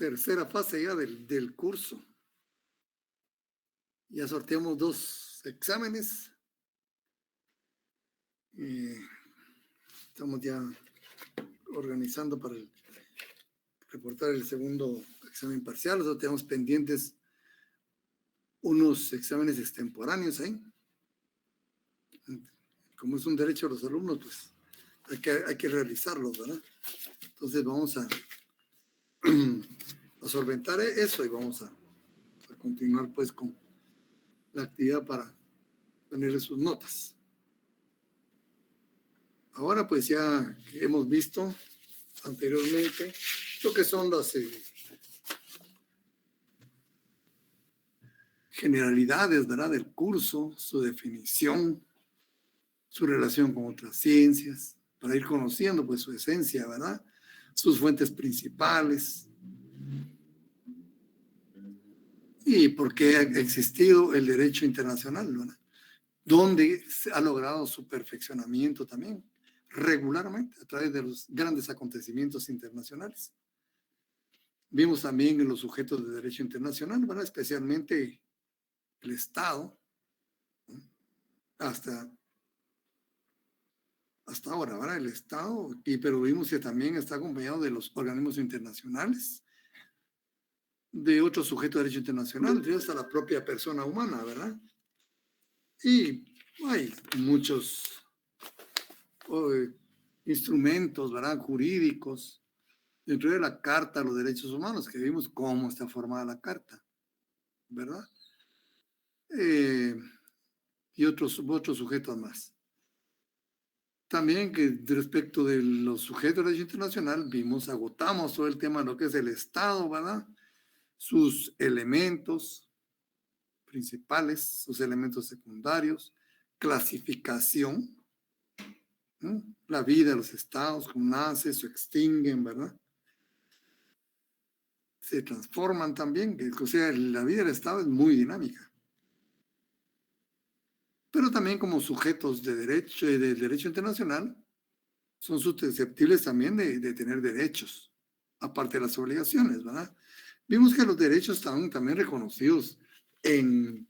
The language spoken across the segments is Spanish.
tercera fase ya del curso. Ya sorteamos 2 exámenes. Estamos ya organizando para reportar el segundo examen parcial. Nosotros tenemos pendientes unos exámenes extemporáneos ahí. Como es un derecho de los alumnos, pues hay que realizarlos, ¿verdad? Entonces vamos a solventar eso y vamos a continuar pues con la actividad para tener sus notas. Ahora pues ya hemos visto anteriormente lo que son las generalidades, ¿verdad?, del curso, su definición, su relación con otras ciencias, para ir conociendo pues su esencia, ¿verdad?, sus fuentes principales y por qué ha existido el derecho internacional, ¿verdad?, donde se ha logrado su perfeccionamiento también regularmente a través de los grandes acontecimientos internacionales. Vimos también en los sujetos de derecho internacional, ¿verdad?, especialmente el Estado, ¿no?, hasta ahora, ¿verdad?, el Estado, pero vimos que también está acompañado de los organismos internacionales, de otros sujetos de derecho internacional, hasta la propia persona humana, ¿verdad? Y hay muchos instrumentos, ¿verdad?, jurídicos, dentro de la Carta de los Derechos Humanos, que vimos cómo está formada la Carta, ¿verdad? Y otros sujetos más. También que respecto de los sujetos de derecho internacional, agotamos todo el tema de lo que es el Estado, ¿verdad?, sus elementos principales, sus elementos secundarios, clasificación, ¿no?, la vida de los estados, cómo nace, se extinguen, ¿verdad?, se transforman también, o sea, la vida del Estado es muy dinámica. Pero también como sujetos de derecho y del derecho internacional, son susceptibles también de tener derechos, aparte de las obligaciones, ¿verdad? Vimos que los derechos están también reconocidos en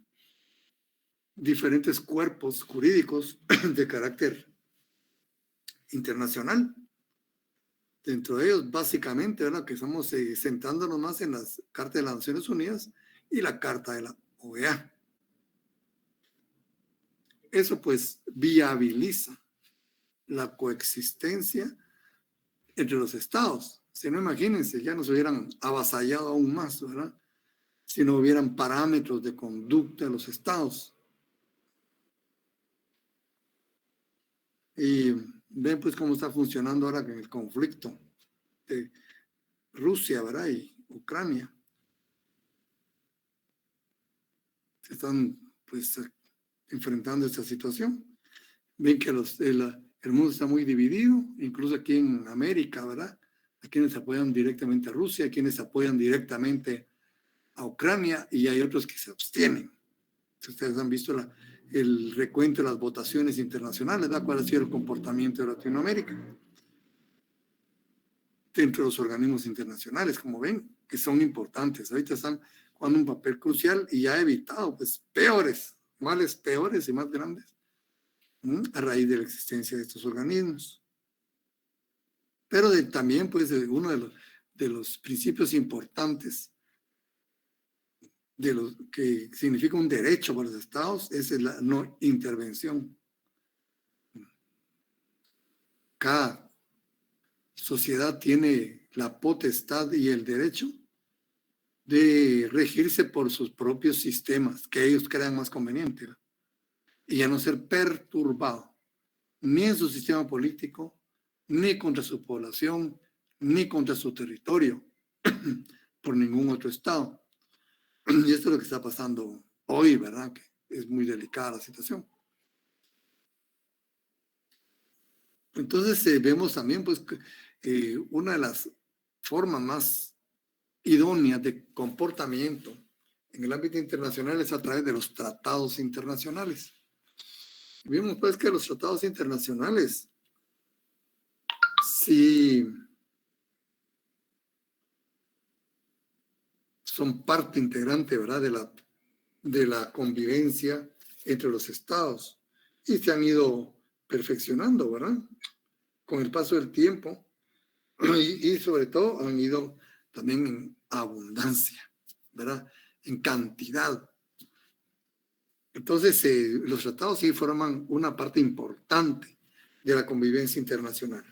diferentes cuerpos jurídicos de carácter internacional. Dentro de ellos, básicamente, ¿verdad?, que estamos centrándonos más en la Carta de las Naciones Unidas y la Carta de la OEA. Eso pues viabiliza la coexistencia entre los estados. Si no, imagínense, ya nos hubieran avasallado aún más, ¿verdad?, si no hubieran parámetros de conducta de los estados. Y ven pues cómo está funcionando ahora con el conflicto de Rusia, ¿verdad?, y Ucrania. Se están pues enfrentando esta situación. Ven que el mundo está muy dividido, incluso aquí en América, ¿verdad? Hay quienes apoyan directamente a Rusia, hay quienes apoyan directamente a Ucrania y hay otros que se abstienen. Si ustedes han visto el recuento de las votaciones internacionales, ¿verdad?, cuál ha sido el comportamiento de Latinoamérica dentro de los organismos internacionales, como ven, que son importantes. Ahorita están jugando un papel crucial y ha evitado pues males peores y más grandes a raíz de la existencia de estos organismos. Pero también pues uno de los principios importantes de lo que significa un derecho para los estados es la no intervención. Cada sociedad tiene la potestad y el derecho de regirse por sus propios sistemas que ellos crean más convenientes y ya no ser perturbado ni en su sistema político, ni contra su población, ni contra su territorio por ningún otro estado. Y esto es lo que está pasando hoy, ¿verdad?, que es muy delicada la situación. Entonces vemos también pues una de las formas más idóneas de comportamiento en el ámbito internacional es a través de los tratados internacionales. Vimos pues que los tratados internacionales sí son parte integrante, ¿verdad?, de la convivencia entre los estados y se han ido perfeccionando, ¿verdad?, con el paso del tiempo y sobre todo han ido también en abundancia, ¿verdad?, en cantidad. Entonces, los tratados sí forman una parte importante de la convivencia internacional.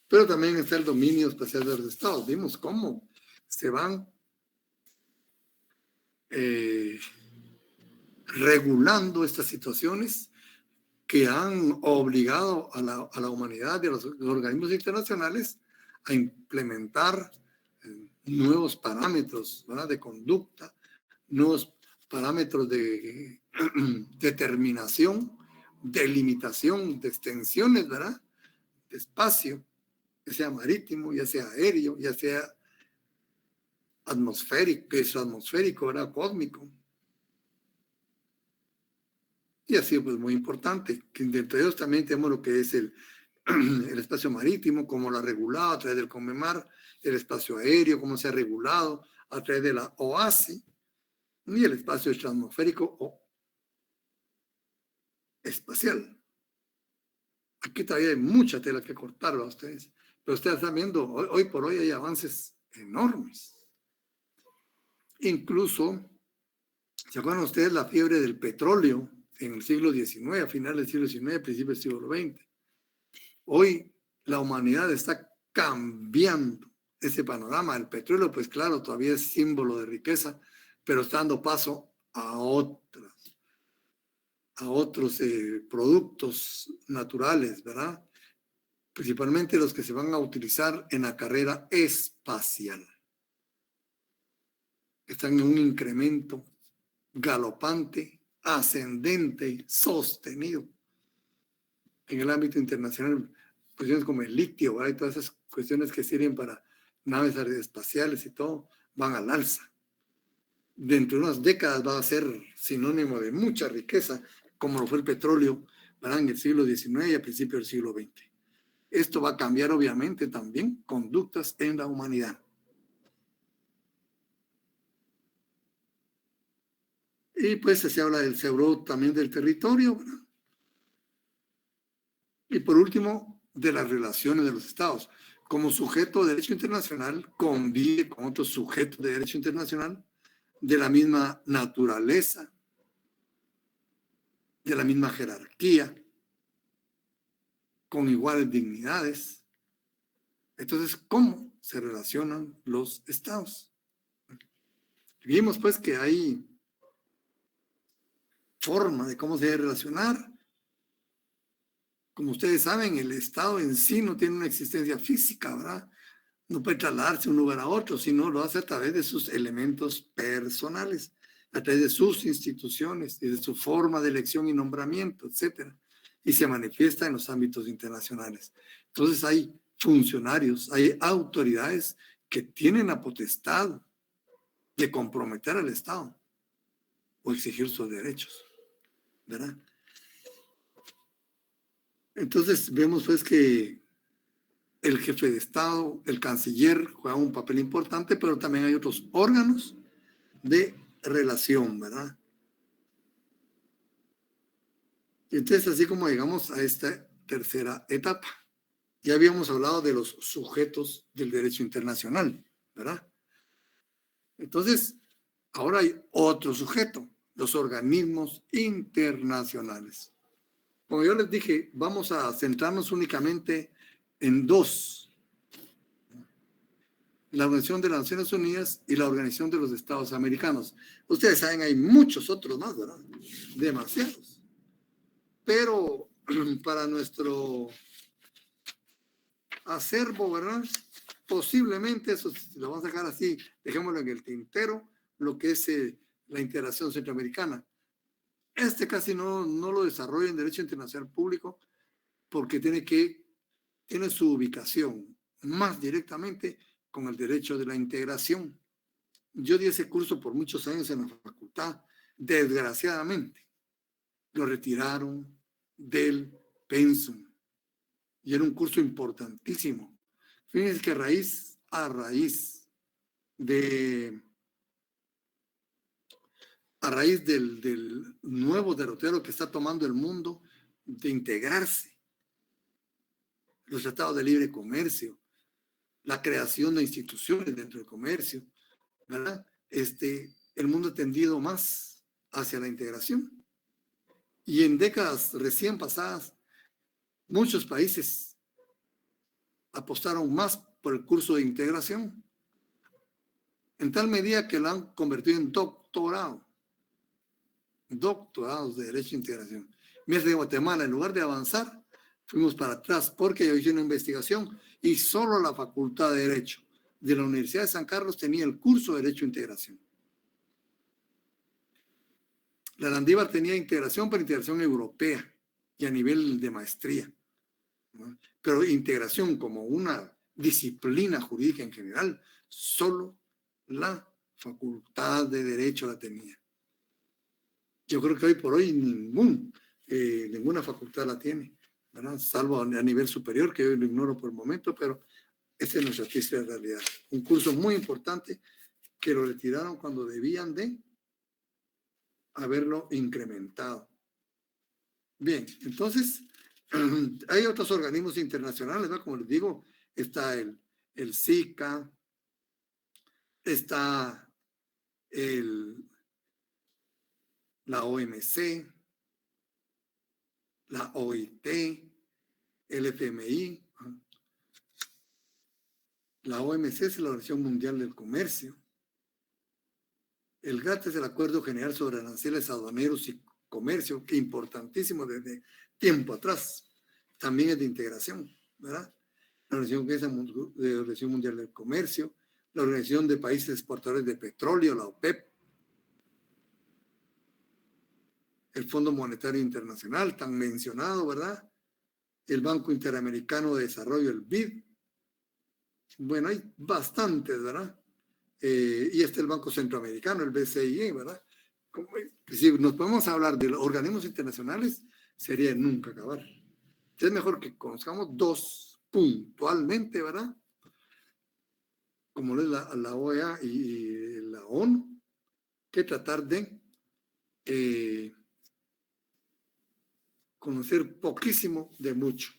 Pero también está el dominio espacial de los estados. Vimos cómo se van regulando estas situaciones que han obligado a la humanidad y a los organismos internacionales a implementar nuevos parámetros, ¿verdad?, de conducta, nuevos parámetros de determinación, de limitación, de extensiones, ¿verdad?, de espacio, ya sea marítimo, ya sea aéreo, ya sea atmosférico, extraatmosférico, ¿verdad?, cósmico. Y ha sido pues muy importante, que dentro de ellos también tenemos lo que es el espacio marítimo, como lo ha regulado a través del CONMEMAR, el espacio aéreo, cómo se ha regulado a través de la OASI, y el espacio extraatmosférico o espacial. Aquí todavía hay mucha tela que cortar a ustedes, pero ustedes están viendo, hoy por hoy hay avances enormes. Incluso, ¿se acuerdan ustedes la fiebre del petróleo en el siglo XIX, a finales del siglo XIX, principios del siglo XX? Hoy la humanidad está cambiando ese panorama. El petróleo, pues claro, todavía es símbolo de riqueza, pero está dando paso a otros productos naturales, ¿verdad? Principalmente los que se van a utilizar en la carrera espacial. Están en un incremento galopante, ascendente, sostenido. En el ámbito internacional, cuestiones como el litio, ¿verdad?, y todas esas cuestiones que sirven para naves espaciales y todo, van al alza. Dentro de unas décadas va a ser sinónimo de mucha riqueza, como lo fue el petróleo, ¿verdad?, en el siglo XIX y a principios del siglo XX. Esto va a cambiar obviamente también conductas en la humanidad. Y pues se habla del seguro también del territorio, ¿verdad? Y por último, de las relaciones de los estados. Como sujeto de derecho internacional, convive con otros sujetos de derecho internacional de la misma naturaleza, de la misma jerarquía, con iguales dignidades. Entonces, ¿cómo se relacionan los estados? Vimos pues que hay forma de cómo se debe relacionar. Como ustedes saben, el estado en sí no tiene una existencia física, ¿verdad? No puede trasladarse de un lugar a otro, sino lo hace a través de sus elementos personales, a través de sus instituciones y de su forma de elección y nombramiento, etcétera. Y se manifiesta en los ámbitos internacionales. Entonces hay funcionarios, hay autoridades que tienen la potestad de comprometer al Estado o exigir sus derechos, ¿verdad? Entonces vemos pues que el jefe de Estado, el canciller, juega un papel importante, pero también hay otros órganos de relación, ¿verdad? Entonces, así como llegamos a esta tercera etapa, ya habíamos hablado de los sujetos del derecho internacional, ¿verdad? Entonces, ahora hay otro sujeto, los organismos internacionales. Como yo les dije, vamos a centrarnos únicamente en dos: la Organización de las Naciones Unidas y la Organización de los Estados Americanos. Ustedes saben, hay muchos otros más, ¿verdad? Demasiados. Pero para nuestro acervo, ¿verdad?, posiblemente eso lo vamos a dejar así, dejémoslo en el tintero, lo que es la integración centroamericana. Casi no lo desarrolla en derecho internacional público porque tiene su ubicación más directamente con el derecho de la integración. Yo di ese curso por muchos años en la facultad. Desgraciadamente, lo retiraron del pensum. Y era un curso importantísimo. Fíjense que a raíz de a raíz del nuevo derrotero que está tomando el mundo, de integrarse, los tratados de libre comercio, la creación de instituciones dentro del comercio, ¿verdad? El mundo ha tendido más hacia la integración. Y en décadas recién pasadas, muchos países apostaron más por el curso de integración, en tal medida que lo han convertido en doctorados de Derecho de Integración. Mientras que Guatemala, en lugar de avanzar, fuimos para atrás porque yo hice una investigación y solo la Facultad de Derecho de la Universidad de San Carlos tenía el curso de Derecho de Integración. La Landívar tenía integración, pero integración europea y a nivel de maestría, ¿no? Pero integración como una disciplina jurídica en general, solo la Facultad de Derecho la tenía. Yo creo que hoy por hoy ninguna facultad la tiene, ¿verdad? Salvo a nivel superior, que yo lo ignoro por el momento, pero esa es nuestra triste realidad. Un curso muy importante que lo retiraron cuando debían de haberlo incrementado. Bien, entonces, hay otros organismos internacionales, ¿no? Como les digo, está el SICA, está la OMC, la OIT, el FMI. La OMC es la Organización Mundial del Comercio. El GATT es el Acuerdo General sobre Aranceles Aduaneros y Comercio, que es importantísimo desde tiempo atrás. También es de integración, ¿verdad? La Organización Mundial del Comercio, la Organización de Países Exportadores de Petróleo, la OPEP, el Fondo Monetario Internacional, tan mencionado, ¿verdad? El Banco Interamericano de Desarrollo, el BID. Bueno, hay bastantes, ¿verdad? Y el Banco Centroamericano, el BCI, ¿verdad? Si nos podemos hablar de los organismos internacionales, sería nunca acabar. Es mejor que conozcamos dos puntualmente, ¿verdad? Como es la OEA y la ONU, que tratar de conocer poquísimo de mucho.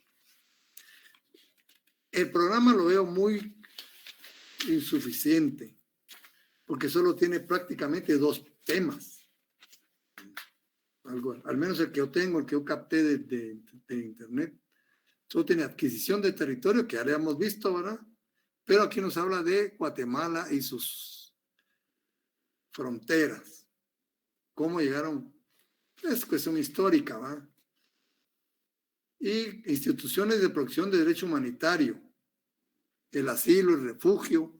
El programa lo veo muy insuficiente, porque solo tiene prácticamente dos temas. Al menos el que yo tengo, el que yo capté de internet, solo tiene adquisición de territorio, que ya le hemos visto, ¿verdad? Pero aquí nos habla de Guatemala y sus fronteras. ¿Cómo llegaron? Es cuestión histórica, ¿verdad? Y instituciones de protección de derecho humanitario, el asilo, el refugio,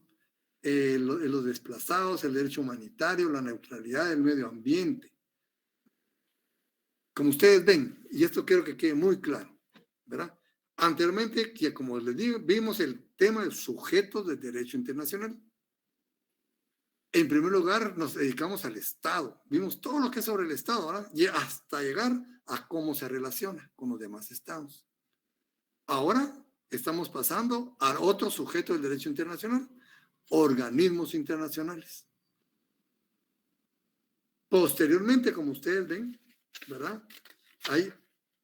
los desplazados, el derecho humanitario, la neutralidad del medio ambiente. Como ustedes ven, y esto quiero que quede muy claro, ¿verdad? Anteriormente, que como les digo, vimos el tema de sujetos de derecho internacional. En primer lugar, nos dedicamos al Estado. Vimos todo lo que es sobre el Estado, ¿verdad? Y hasta llegar a cómo se relaciona con los demás estados. Ahora estamos pasando a otro sujeto del derecho internacional, organismos internacionales. Posteriormente, como ustedes ven, ¿verdad? Hay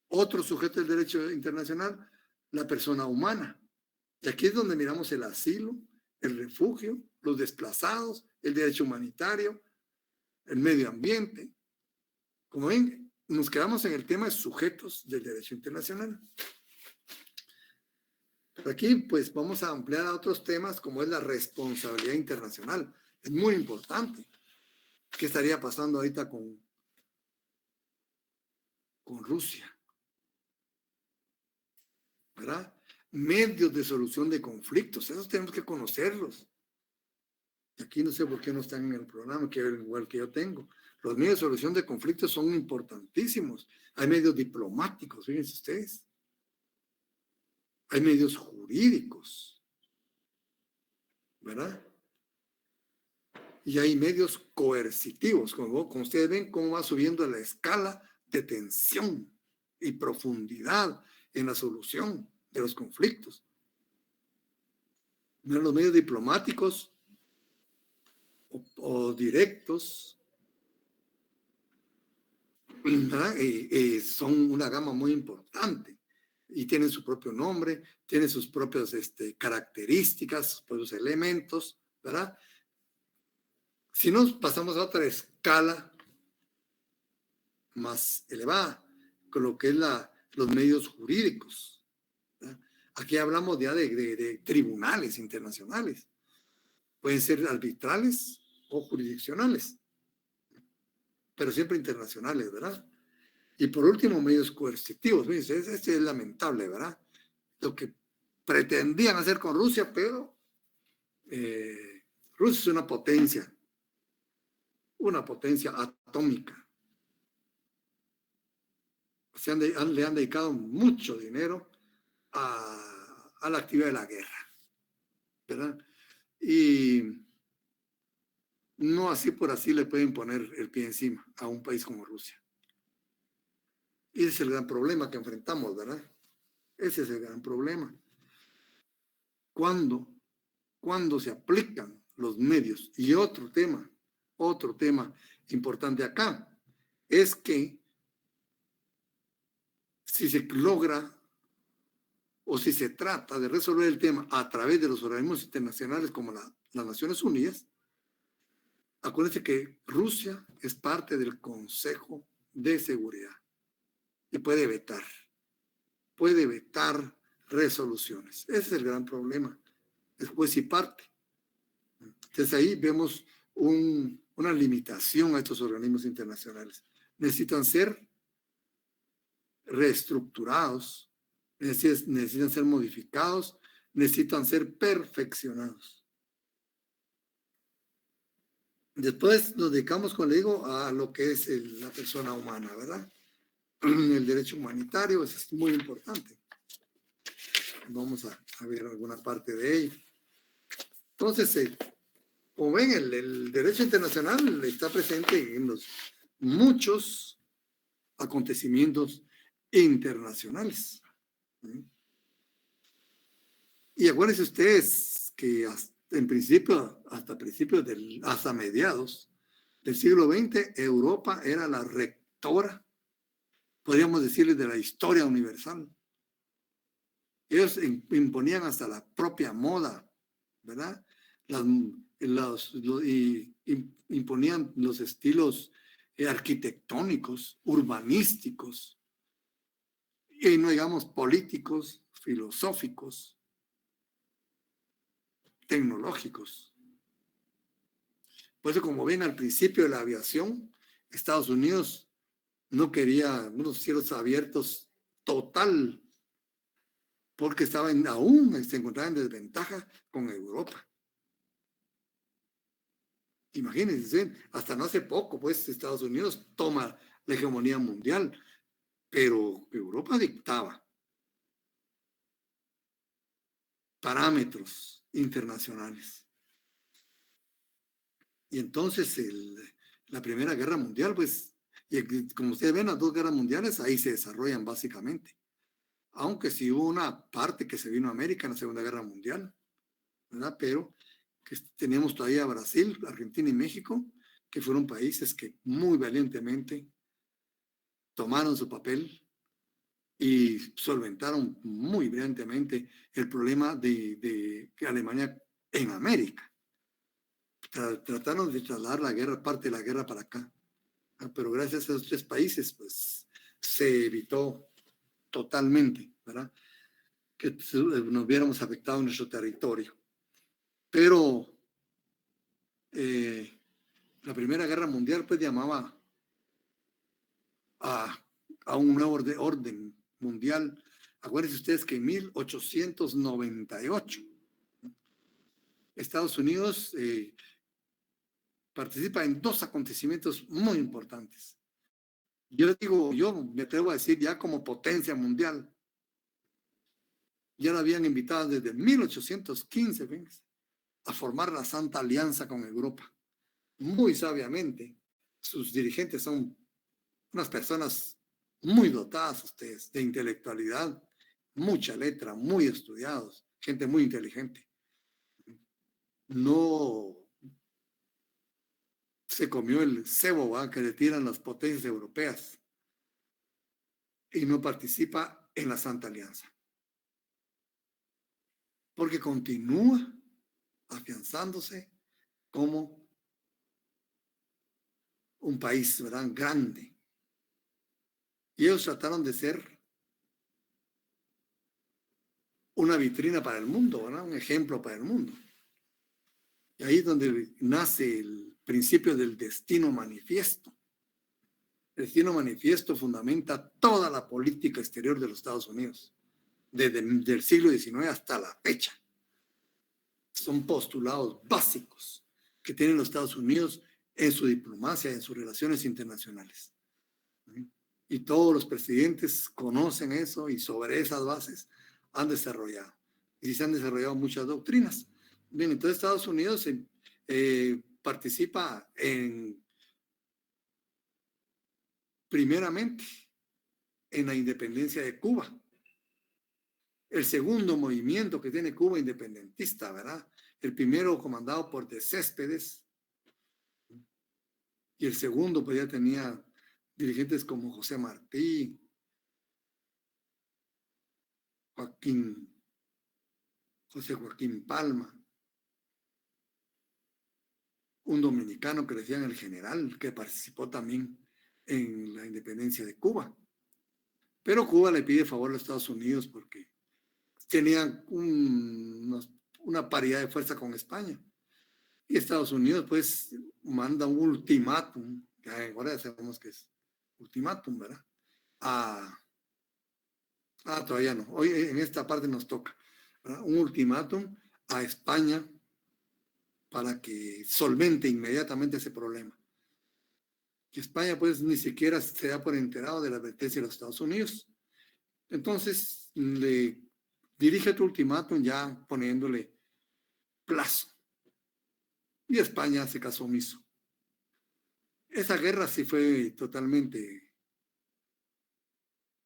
otro sujeto del derecho internacional, la persona humana. Y aquí es donde miramos el asilo, el refugio, los desplazados, el derecho humanitario, el medio ambiente. Como ven, nos quedamos en el tema de sujetos del derecho internacional. Pero aquí, pues, vamos a ampliar a otros temas como es la responsabilidad internacional. Es muy importante. ¿Qué estaría pasando ahorita con Rusia? ¿Verdad? Medios de solución de conflictos, esos tenemos que conocerlos. Aquí no sé por qué no están en el programa, que igual que yo tengo. Los medios de solución de conflictos son importantísimos. Hay medios diplomáticos, fíjense ustedes. Hay medios jurídicos, ¿verdad? Y hay medios coercitivos, como ustedes ven cómo va subiendo la escala de tensión y profundidad en la solución de los conflictos. Los medios diplomáticos o directos, ¿verdad? Son una gama muy importante y tienen su propio nombre, tienen sus propias características, sus propios elementos, ¿verdad? Si nos pasamos a otra escala más elevada, con lo que es los medios jurídicos, ¿verdad? Aquí hablamos ya de tribunales internacionales, pueden ser arbitrales o jurisdiccionales, pero siempre internacionales, ¿verdad? Y por último, medios coercitivos. Este es lamentable, ¿verdad? Lo que pretendían hacer con Rusia, pero Rusia es una potencia atómica. Le han dedicado mucho dinero a la actividad de la guerra, ¿verdad? Y no así por así le pueden poner el pie encima a un país como Rusia. Y ese es el gran problema que enfrentamos, ¿verdad? Ese es el gran problema. Cuando se aplican los medios. Y otro tema importante acá, es que si se logra o si se trata de resolver el tema a través de los organismos internacionales como las Naciones Unidas, acuérdense que Rusia es parte del Consejo de Seguridad y puede vetar resoluciones. Ese es el gran problema. Después sí parte. Entonces ahí vemos una limitación a estos organismos internacionales. Necesitan ser reestructurados, necesitan ser modificados, necesitan ser perfeccionados. Después nos dedicamos, como le digo, a lo que es la persona humana, ¿verdad? El derecho humanitario es muy importante. Vamos a ver alguna parte de ello. Entonces, como ven, el derecho internacional está presente en muchos acontecimientos internacionales. Y acuérdense ustedes que hasta mediados del siglo XX, Europa era la rectora, podríamos decirles, de la historia universal. Ellos imponían hasta la propia moda, ¿verdad? Imponían los estilos arquitectónicos, urbanísticos, y no digamos políticos, filosóficos, tecnológicos. Por eso, como ven, al principio de la aviación, Estados Unidos no quería unos cielos abiertos total, porque aún se encontraba en desventaja con Europa. Imagínense, hasta no hace poco, pues Estados Unidos toma la hegemonía mundial, pero Europa dictaba parámetros internacionales. Y entonces la Primera Guerra Mundial, pues, y como ustedes ven, las dos guerras mundiales ahí se desarrollan básicamente. Aunque sí hubo una parte que se vino a América en la Segunda Guerra Mundial, ¿verdad? Pero que teníamos todavía Brasil, Argentina y México, que fueron países que muy valientemente tomaron su papel y solventaron muy brillantemente el problema de Alemania en América. Trataron de trasladar la guerra, parte de la guerra para acá. Pero gracias a esos tres países, pues se evitó totalmente, ¿verdad? Que nos viéramos afectado en nuestro territorio. Pero la Primera Guerra Mundial pues llamaba a un nuevo orden mundial. Acuérdense ustedes que en 1898 Estados Unidos participa en dos acontecimientos muy importantes. Yo me atrevo a decir ya como potencia mundial. Ya lo habían invitado desde 1815, ¿ves?, a formar la Santa Alianza con Europa. Muy sabiamente, sus dirigentes son unas personas muy dotadas ustedes de intelectualidad, mucha letra, muy estudiados, gente muy inteligente. No se comió el cebo, ¿va?, que le tiran las potencias europeas, y no participa en la Santa Alianza. Porque continúa afianzándose como un país, ¿verdad?, grande. Y ellos trataron de ser una vitrina para el mundo, ¿verdad?, un ejemplo para el mundo. Y ahí es donde nace el principio del destino manifiesto. El destino manifiesto fundamenta toda la política exterior de los Estados Unidos, desde el siglo XIX hasta la fecha. Son postulados básicos que tienen los Estados Unidos en su diplomacia, en sus relaciones internacionales. Y todos los presidentes conocen eso y sobre esas bases han desarrollado. Y se han desarrollado muchas doctrinas. Bien, entonces Estados Unidos participa primeramente en la independencia de Cuba. El segundo movimiento que tiene Cuba independentista, ¿verdad? El primero comandado por de Céspedes y el segundo pues ya tenía dirigentes como José Martí, José Joaquín Palma, un dominicano que le decían el general, que participó también en la independencia de Cuba. Pero Cuba le pide favor a los Estados Unidos porque tenían una paridad de fuerza con España. Y Estados Unidos pues manda un ultimátum, que ahora ya sabemos que es ultimátum, ¿verdad? Todavía no. Hoy en esta parte nos toca, ¿verdad?, un ultimátum a España para que solvente inmediatamente ese problema. Y España pues ni siquiera se da por enterado de la advertencia de los Estados Unidos. Entonces le dirige tu ultimátum ya poniéndole plazo. Y España hace caso omiso. Esa guerra sí fue totalmente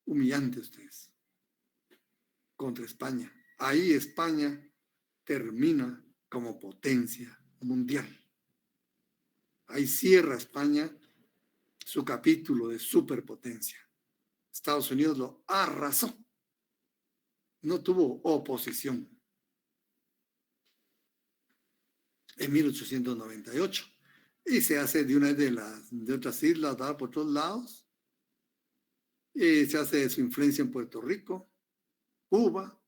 humillante, ustedes, contra España. Ahí España termina como potencia mundial. Ahí cierra España su capítulo de superpotencia. Estados Unidos lo arrasó. No tuvo oposición. En 1898. Y se hace de una de otras islas, dada por todos lados. Y se hace de su influencia en Puerto Rico, Cuba,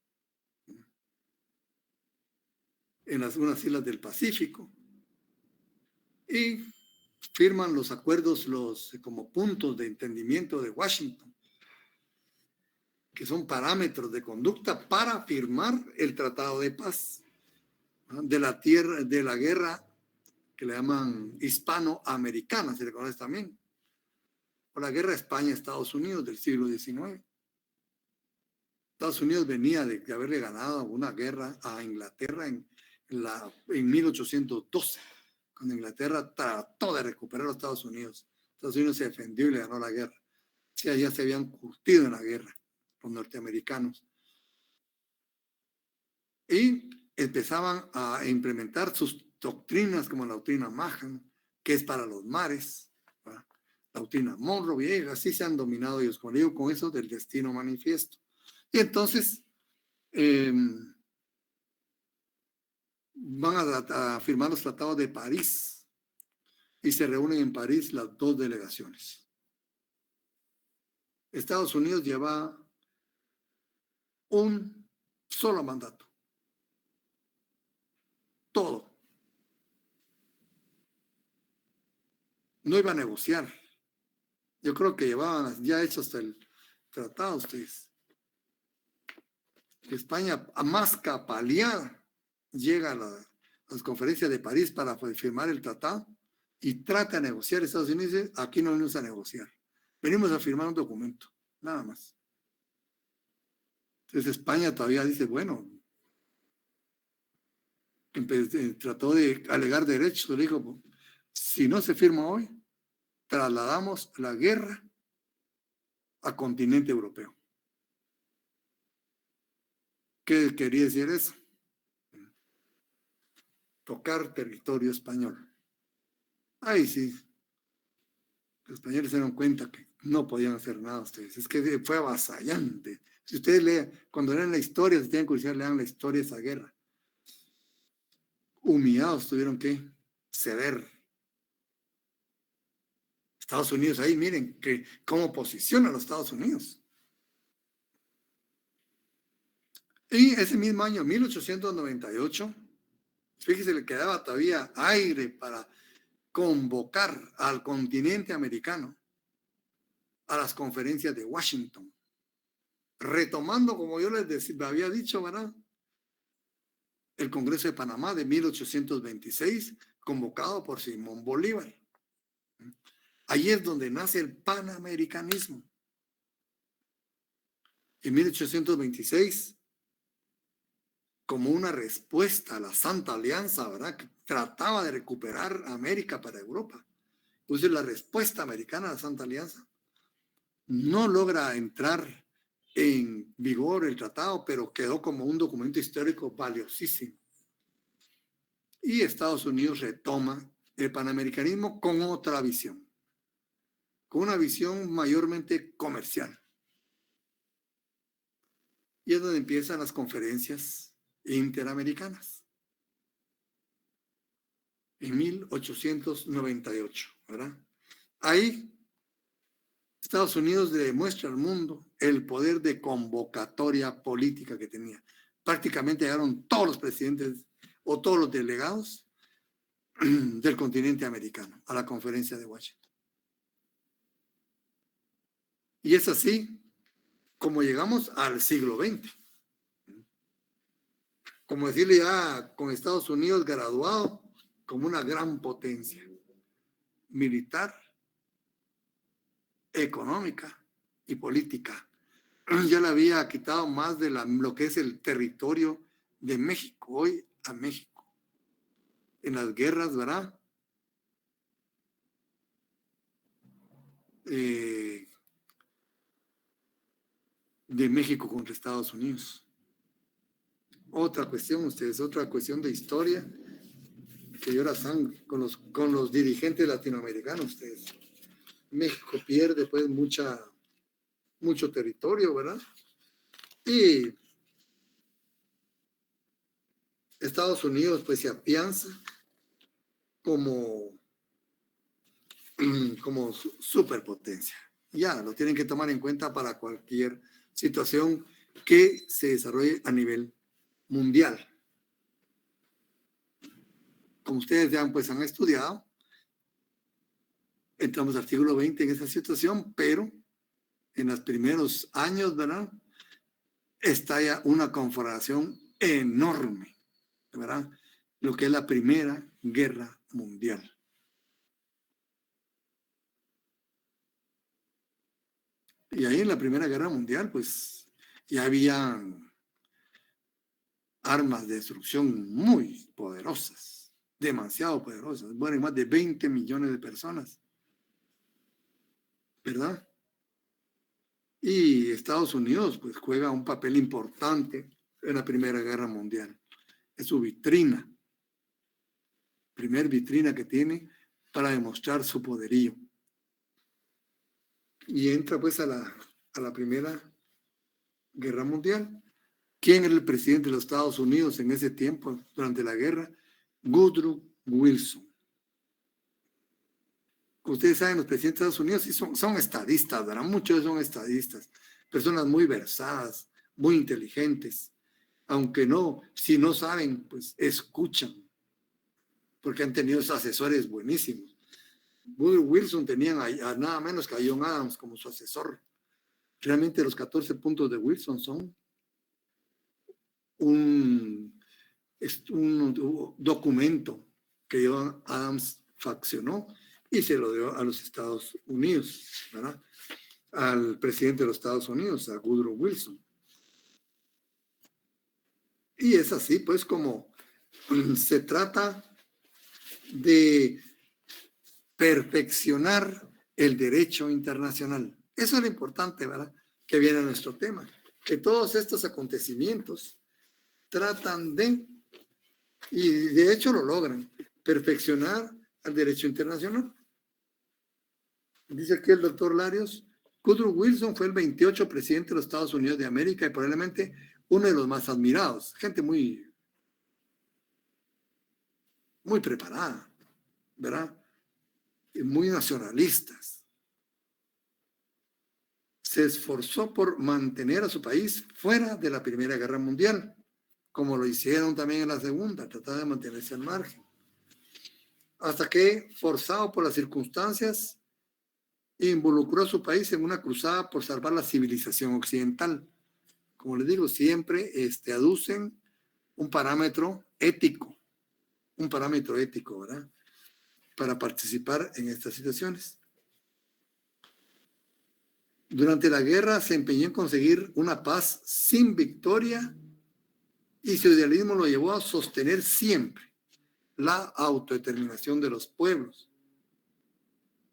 en unas islas del Pacífico. Y firman los acuerdos, como puntos de entendimiento de Washington, que son parámetros de conducta para firmar el Tratado de Paz de la guerra que le llaman hispanoamericana, se le conoce también, o la guerra España-Estados Unidos del siglo XIX. Estados Unidos venía de haberle ganado una guerra a Inglaterra en 1812, cuando Inglaterra trató de recuperar a los Estados Unidos. Estados Unidos se defendió y le ganó la guerra. Sí, ya se habían curtido en la guerra los norteamericanos. Y empezaban a implementar sus doctrinas, como la doctrina Mahan, que es para los mares, ¿verdad?, la doctrina Monroe, y así se han dominado ellos, como digo, con eso del destino manifiesto. Y entonces van a firmar los tratados de París y se reúnen en París las dos delegaciones. Estados Unidos lleva un solo mandato. Todo. No iba a negociar. Yo creo que llevaban ya hecho hasta el tratado ustedes. España, a más capaleada, llega a las conferencias de París para firmar el tratado y trata de negociar. Estados Unidos dice, aquí no venimos a negociar. Venimos a firmar un documento, nada más. Entonces España todavía dice, bueno, trató de alegar derechos, le dijo, si no se firma hoy, trasladamos la guerra a continente europeo. ¿Qué quería decir eso? Tocar territorio español. Ahí sí, Los españoles se dieron cuenta que no podían hacer nada ustedes. Es que fue avasallante. Si ustedes leen, cuando lean la historia, si tienen curiosidad, lean la historia de esa guerra. Humillados tuvieron que ceder. Estados Unidos ahí, miren que cómo posiciona a los Estados Unidos. Y ese mismo año, 1898, fíjese, le quedaba todavía aire para convocar al continente americano a las conferencias de Washington, retomando, como yo les había dicho, ¿verdad?, el Congreso de Panamá de 1826, convocado por Simón Bolívar. Ahí es donde nace el panamericanismo. En 1826, como una respuesta a la Santa Alianza, ¿verdad?, que trataba de recuperar América para Europa. Entonces, la respuesta americana a la Santa Alianza no logra entrar en vigor el tratado, pero quedó como un documento histórico valiosísimo. Y Estados Unidos retoma el panamericanismo con otra visión, con una visión mayormente comercial. Y es donde empiezan las conferencias interamericanas. En 1898, ¿verdad? Ahí Estados Unidos le demuestra al mundo el poder de convocatoria política que tenía. Prácticamente llegaron todos los presidentes o todos los delegados del continente americano a la conferencia de Washington. Y es así como llegamos al siglo XX. Como decirle, ya con Estados Unidos graduado como una gran potencia militar, económica y política. Ya le había quitado más de lo que es el territorio de México, hoy a México. En las guerras, ¿verdad? De México contra Estados Unidos. Otra cuestión, ustedes, otra cuestión de historia que llora sangre con los dirigentes latinoamericanos, ustedes. México pierde pues mucho territorio, ¿verdad? Y Estados Unidos pues se afianza como superpotencia. Ya lo tienen que tomar en cuenta para cualquier situación que se desarrolle a nivel mundial. Como ustedes ya pues han estudiado, entramos al siglo XX en esa situación, pero en los primeros años, ¿verdad?, estalla una conflagración enorme, ¿verdad?, lo que es la Primera Guerra Mundial. Y ahí en la Primera Guerra Mundial, pues, ya habían armas de destrucción muy poderosas, demasiado poderosas, bueno, más de 20 millones de personas, ¿verdad? Y Estados Unidos, pues, juega un papel importante en la Primera Guerra Mundial. Es su vitrina, primer vitrina que tiene para demostrar su poderío. Y entra, pues, a la Primera Guerra Mundial. ¿Quién era el presidente de los Estados Unidos en ese tiempo, durante la guerra? Woodrow Wilson. Ustedes saben, los presidentes de Estados Unidos sí son estadistas, ¿verdad? Muchos son estadistas, personas muy versadas, muy inteligentes, aunque no, si no saben, pues escuchan, porque han tenido asesores buenísimos. Woodrow Wilson tenía a nada menos que a John Adams como su asesor. Realmente los 14 puntos de Wilson son un documento que John Adams faccionó y se lo dio a los Estados Unidos, ¿verdad?, al presidente de los Estados Unidos, a Woodrow Wilson. Y es así, pues, como se trata de perfeccionar el derecho internacional. Eso es lo importante, ¿verdad?, que viene a nuestro tema, que todos estos acontecimientos tratan de, y de hecho lo logran, perfeccionar el derecho internacional. Dice aquí el doctor Larios, Woodrow Wilson fue el 28 presidente de los Estados Unidos de América y probablemente uno de los más admirados. Gente muy, muy preparada, ¿verdad? Y muy nacionalistas. Se esforzó por mantener a su país fuera de la Primera Guerra Mundial, como lo hicieron también en la Segunda, tratar de mantenerse al margen. Hasta que, forzado por las circunstancias, involucró a su país en una cruzada por salvar la civilización occidental. Como les digo, siempre aducen un parámetro ético, ¿verdad? Para participar en estas situaciones. Durante la guerra se empeñó en conseguir una paz sin victoria y su idealismo lo llevó a sostener siempre la autodeterminación de los pueblos.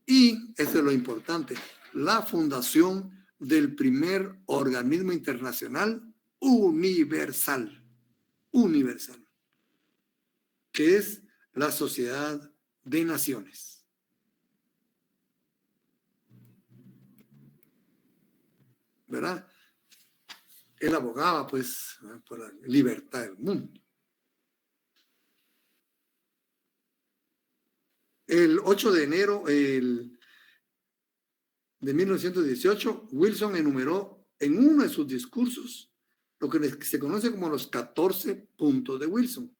Y, eso es lo importante, la fundación del primer organismo internacional universal, que es la Sociedad de Naciones. ¿Verdad? Él abogaba, pues, por la libertad del mundo. El 8 de enero de 1918, Wilson enumeró en uno de sus discursos lo que se conoce como los 14 puntos de Wilson,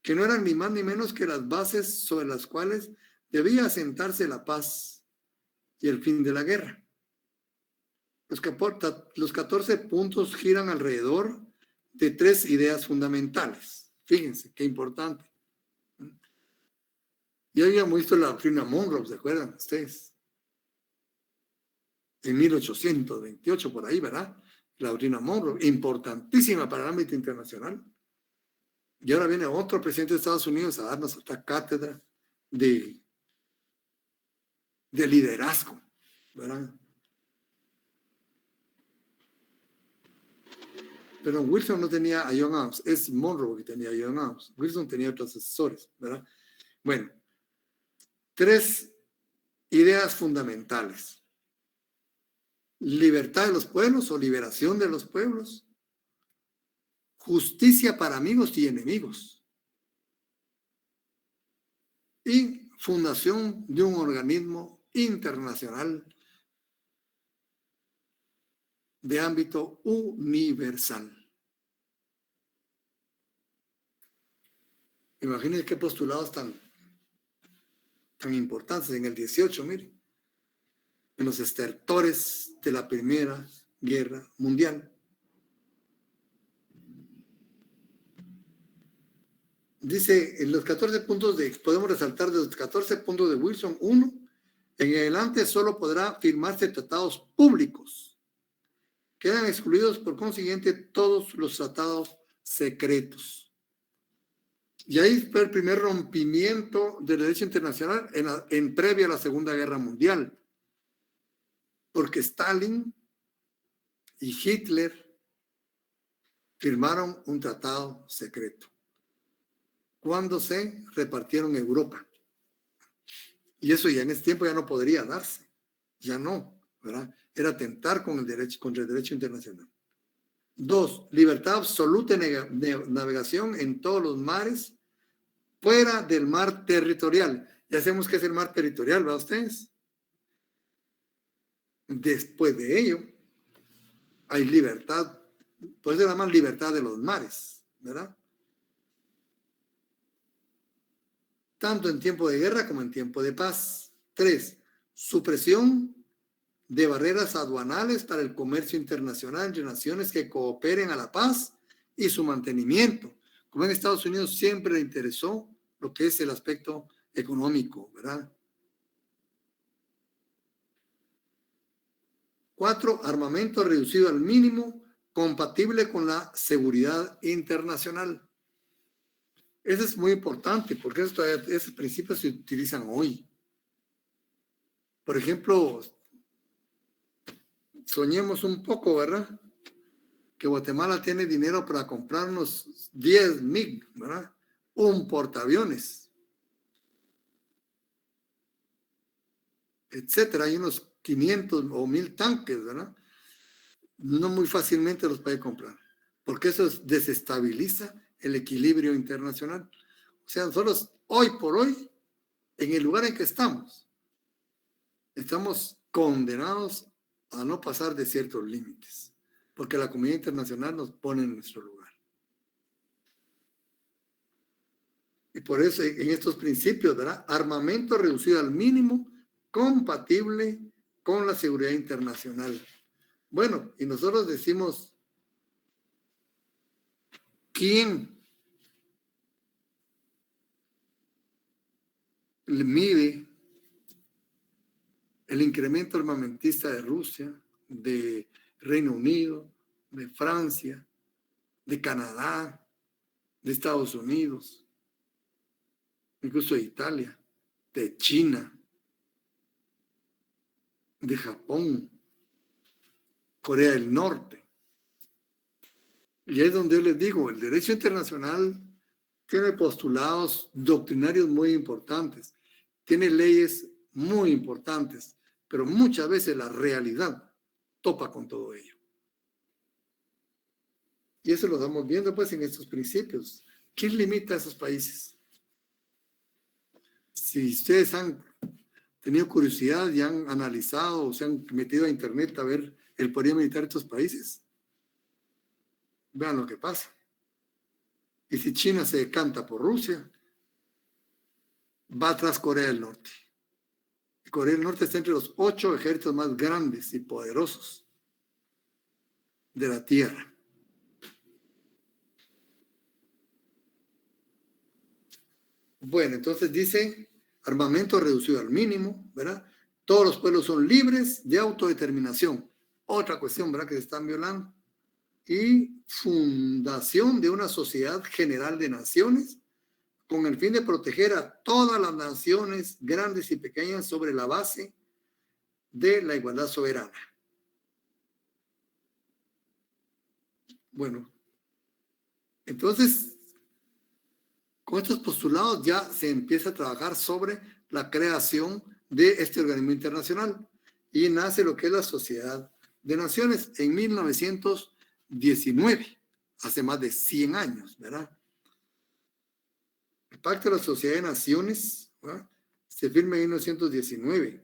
que no eran ni más ni menos que las bases sobre las cuales debía asentarse la paz y el fin de la guerra. Los 14 puntos giran alrededor de 3 ideas fundamentales. Fíjense, qué importante. Ya habíamos visto la doctrina Monroe, ¿se acuerdan ustedes? En 1828, por ahí, ¿verdad? La doctrina Monroe, importantísima para el ámbito internacional. Y ahora viene otro presidente de Estados Unidos a darnos otra cátedra de liderazgo, ¿verdad? Pero Wilson no tenía a John Adams, es Monroe que tenía a John Adams. Wilson tenía otros asesores, ¿verdad? Bueno, 3 ideas fundamentales. Libertad de los pueblos o liberación de los pueblos. Justicia para amigos y enemigos. Y fundación de un organismo internacional de ámbito universal. Imagínense qué postulados tan importantes en el 18, miren, en los estertores de la Primera Guerra Mundial. Dice, en los 14 puntos podemos resaltar de los 14 puntos de Wilson, 1, en adelante solo podrá firmarse tratados públicos. Quedan excluidos por consiguiente todos los tratados secretos. Y ahí fue el primer rompimiento del derecho internacional en previa a la Segunda Guerra Mundial. Porque Stalin y Hitler firmaron un tratado secreto cuando se repartieron Europa. Y eso ya en ese tiempo ya no podría darse. Ya no, ¿verdad? Era atentar contra el derecho internacional. 2, libertad absoluta de navegación en todos los mares fuera del mar territorial. Ya sabemos qué es el mar territorial, ¿verdad ustedes? Después de ello, hay libertad, pues se llama libertad de los mares, ¿verdad? Tanto en tiempo de guerra como en tiempo de paz. 3, supresión de barreras aduanales para el comercio internacional entre naciones que cooperen a la paz y su mantenimiento. Como en Estados Unidos siempre le interesó lo que es el aspecto económico, ¿verdad? 4, armamento reducido al mínimo compatible con la seguridad internacional. Eso es muy importante porque esos principios se utilizan hoy. Por ejemplo, soñemos un poco, ¿verdad? Que Guatemala tiene dinero para comprar unos 10 MiG, ¿verdad? Un portaaviones. etcétera. Hay unos 500 o 1000 tanques, ¿verdad? No muy fácilmente los puede comprar, porque eso desestabiliza el equilibrio internacional. O sea, nosotros hoy por hoy, en el lugar en que estamos condenados a no pasar de ciertos límites, porque la comunidad internacional nos pone en nuestro lugar. Y por eso en estos principios, ¿verdad? Armamento reducido al mínimo, compatible con la seguridad internacional. Bueno, y nosotros decimos, ¿quién mide el incremento armamentista de Rusia, de Reino Unido, de Francia, de Canadá, de Estados Unidos, incluso de Italia, de China, de Japón, Corea del Norte? Y es donde yo les digo, el derecho internacional tiene postulados doctrinarios muy importantes, tiene leyes muy importantes, pero muchas veces la realidad topa con todo ello. Y eso lo estamos viendo pues en estos principios. ¿Quién limita a esos países? Si ustedes han tenido curiosidad y han analizado o se han metido a internet a ver el poderío militar de estos países, vean lo que pasa. Y si China se decanta por Rusia, va atrás Corea del Norte. Y Corea del Norte está entre los 8 ejércitos más grandes y poderosos de la Tierra. Bueno, entonces dice armamento reducido al mínimo, ¿verdad? Todos los pueblos son libres de autodeterminación. Otra cuestión, ¿verdad? Que se están violando. Y fundación de una sociedad general de naciones con el fin de proteger a todas las naciones grandes y pequeñas sobre la base de la igualdad soberana. Bueno, entonces, con estos postulados ya se empieza a trabajar sobre la creación de este organismo internacional y nace lo que es la Sociedad de Naciones en 1919, hace más de 100 años, ¿verdad? El Pacto de la Sociedad de Naciones, ¿verdad?, se firma en 1919.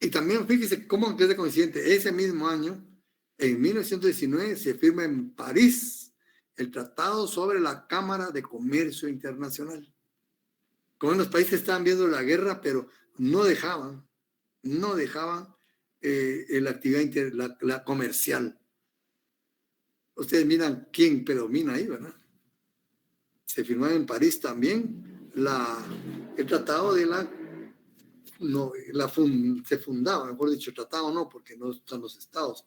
Y también fíjese cómo es de coincidente, ese mismo año, en 1919, se firma en París el Tratado sobre la Cámara de Comercio Internacional. Como los países estaban viendo la guerra, pero no dejaban la actividad la comercial. Ustedes miran quién predomina ahí, ¿verdad? Se firmó en París también el Tratado de se fundaba, mejor dicho, tratado no, porque no están los estados,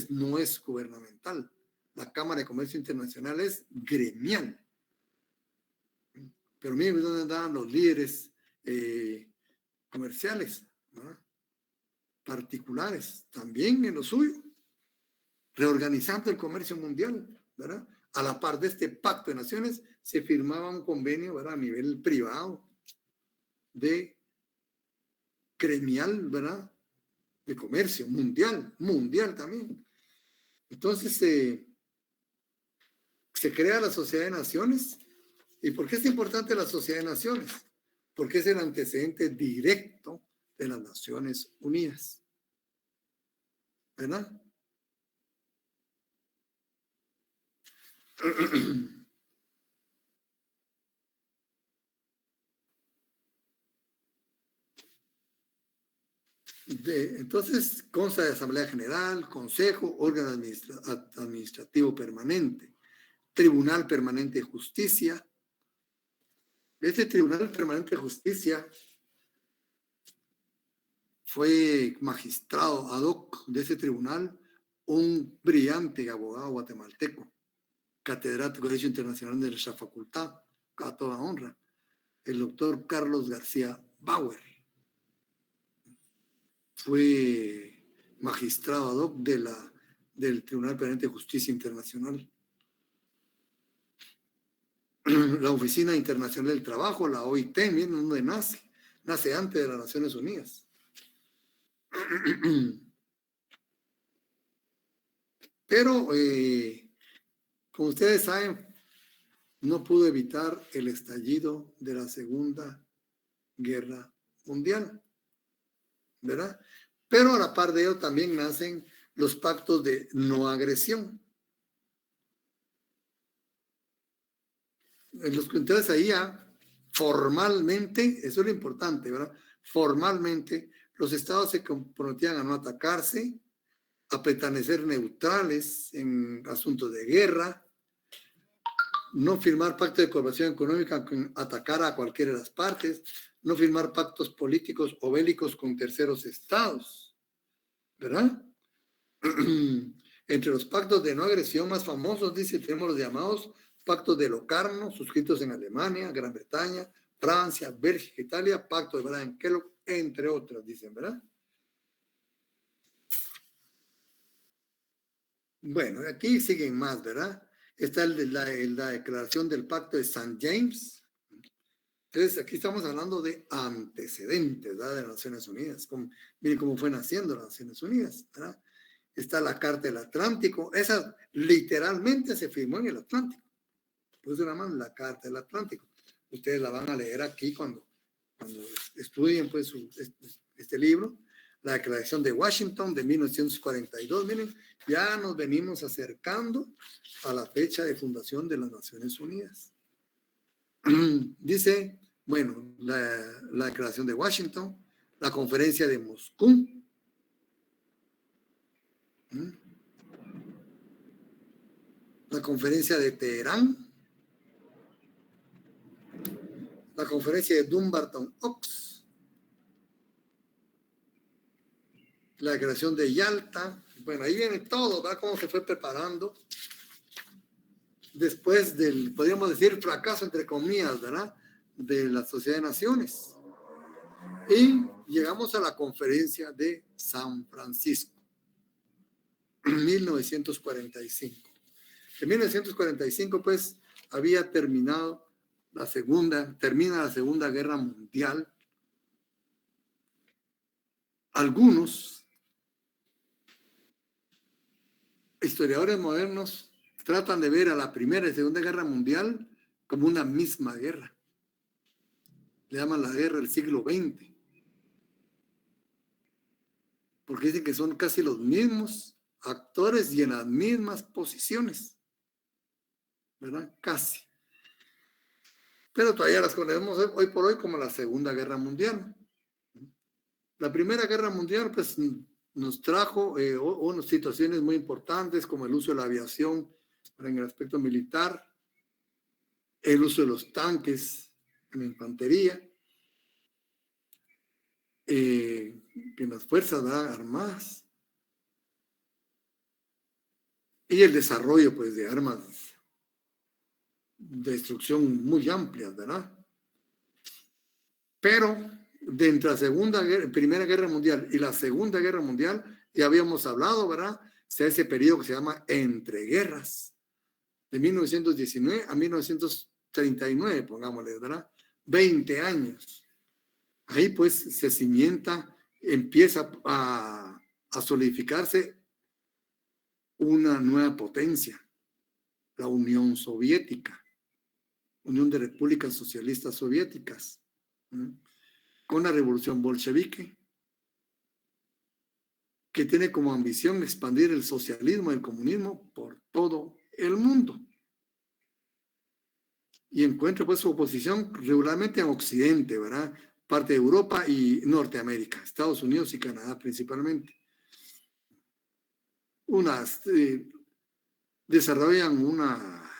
no es gubernamental. La Cámara de Comercio Internacional es gremial. Pero miren dónde andaban los líderes comerciales, ¿verdad?, particulares, también en lo suyo, reorganizando el comercio mundial, ¿verdad? A la par de este pacto de naciones, se firmaba un convenio, ¿verdad?, a nivel privado, de gremial, ¿verdad?, de comercio mundial también. Entonces se crea la Sociedad de Naciones. ¿Y por qué es importante la Sociedad de Naciones? Porque es el antecedente directo de las Naciones Unidas, ¿verdad? Entonces, consta de Asamblea General, Consejo, órgano administrativo permanente, Tribunal Permanente de Justicia. Este Tribunal Permanente de Justicia fue magistrado ad hoc de ese tribunal un brillante abogado guatemalteco, catedrático de Derecho Internacional de nuestra facultad, a toda honra, el doctor Carlos García Bauer. Fue magistrado ad hoc del Tribunal Permanente de Justicia Internacional. La Oficina Internacional del Trabajo, la OIT, miren dónde nace antes de las Naciones Unidas. Pero, como ustedes saben, no pudo evitar el estallido de la Segunda Guerra Mundial, ¿verdad? Pero a la par de ello también nacen los pactos de no agresión. Entonces ahí ya formalmente, eso es lo importante, ¿verdad? Formalmente los estados se comprometían a no atacarse, a permanecer neutrales en asuntos de guerra, no firmar pacto de cooperación económica con atacar a cualquiera de las partes, no firmar pactos políticos o bélicos con terceros estados, ¿verdad? Entre los pactos de no agresión más famosos, dice, tenemos los llamados pactos de Locarno, suscritos en Alemania, Gran Bretaña, Francia, Bélgica, Italia, pacto de Brian-Kellogg, entre otras, dicen, ¿verdad? Bueno, aquí siguen más, ¿verdad? Está la declaración del pacto de St. James. Entonces, aquí estamos hablando de antecedentes, ¿verdad? De las Naciones Unidas. Miren cómo fue naciendo las Naciones Unidas, ¿verdad? Está la Carta del Atlántico. Esa literalmente se firmó en el Atlántico. Pues de una mano, la Carta del Atlántico. Ustedes la van a leer aquí cuando estudien pues, este libro. La Declaración de Washington de 1942. Miren, ya nos venimos acercando a la fecha de fundación de las Naciones Unidas. Dice, bueno, la Declaración de Washington, la Conferencia de Moscú, la Conferencia de Teherán, la Conferencia de Dumbarton Oaks, la Declaración de Yalta. Bueno, ahí viene todo, ¿verdad? Cómo se fue preparando después del, podríamos decir, fracaso, entre comillas, ¿verdad? De la Sociedad de Naciones. Y llegamos a la Conferencia de San Francisco, en 1945. En 1945, pues, termina la Segunda Guerra Mundial. Algunos historiadores modernos tratan de ver a la Primera y Segunda Guerra Mundial como una misma guerra. Le llaman la guerra del siglo XX. Porque dicen que son casi los mismos actores y en las mismas posiciones. ¿Verdad? Casi. Pero todavía las conocemos hoy por hoy como la Segunda Guerra Mundial. La Primera Guerra Mundial, pues, nos trajo unas situaciones muy importantes como el uso de la aviación en el aspecto militar, el uso de los tanques en la infantería, en las fuerzas armadas, y el desarrollo, pues, de armas de destrucción muy amplias, ¿verdad? Pero dentro de la Primera Guerra Mundial y la Segunda Guerra Mundial, ya habíamos hablado, ¿verdad? Sea ese periodo que se llama entreguerras, de 1919 a 1939, pongámosle, ¿verdad? 20 años. Ahí pues se cimienta, empieza a solidificarse una nueva potencia, la Unión Soviética, Unión de Repúblicas Socialistas Soviéticas, con la revolución bolchevique, que tiene como ambición expandir el socialismo y el comunismo por todo el mundo. Y encuentra pues su oposición regularmente en Occidente, ¿verdad? Parte de Europa y Norteamérica, Estados Unidos y Canadá principalmente. Desarrollan una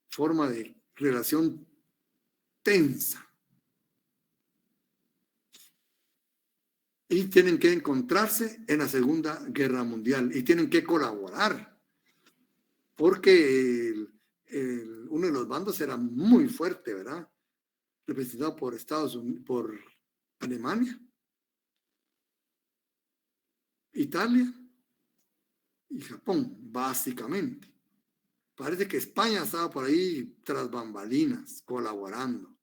forma de relación tensa. Y tienen que encontrarse en la Segunda Guerra Mundial y tienen que colaborar, porque uno de los bandos era muy fuerte, ¿verdad? Representado por Estados Unidos, por Alemania, Italia y Japón, básicamente. Parece que España estaba por ahí tras bambalinas, colaborando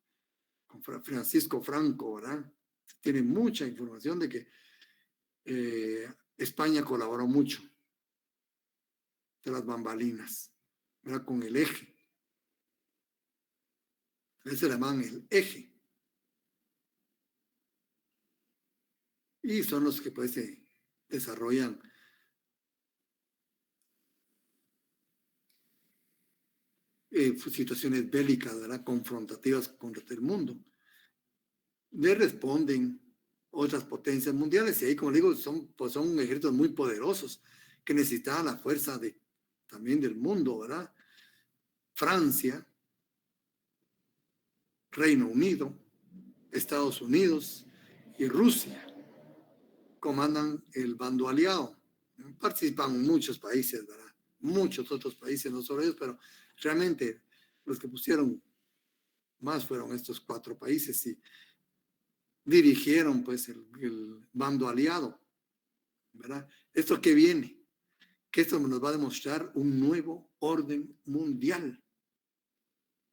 con Francisco Franco, ¿verdad? Tiene mucha información de que España colaboró mucho tras bambalinas, ¿verdad? Con el eje. Ese le llaman el eje. Y son los que pues se desarrollan situaciones bélicas, ¿verdad? Confrontativas contra el mundo. Le responden otras potencias mundiales y ahí, como digo, pues son ejércitos muy poderosos que necesitaban la fuerza también del mundo, ¿verdad? Francia, Reino Unido, Estados Unidos y Rusia comandan el bando aliado. Participan muchos países, ¿verdad? Muchos otros países, no solo ellos, pero realmente los que pusieron más fueron estos 4 países y dirigieron pues el bando aliado, ¿verdad? ¿Esto qué viene? Que esto nos va a demostrar un nuevo orden mundial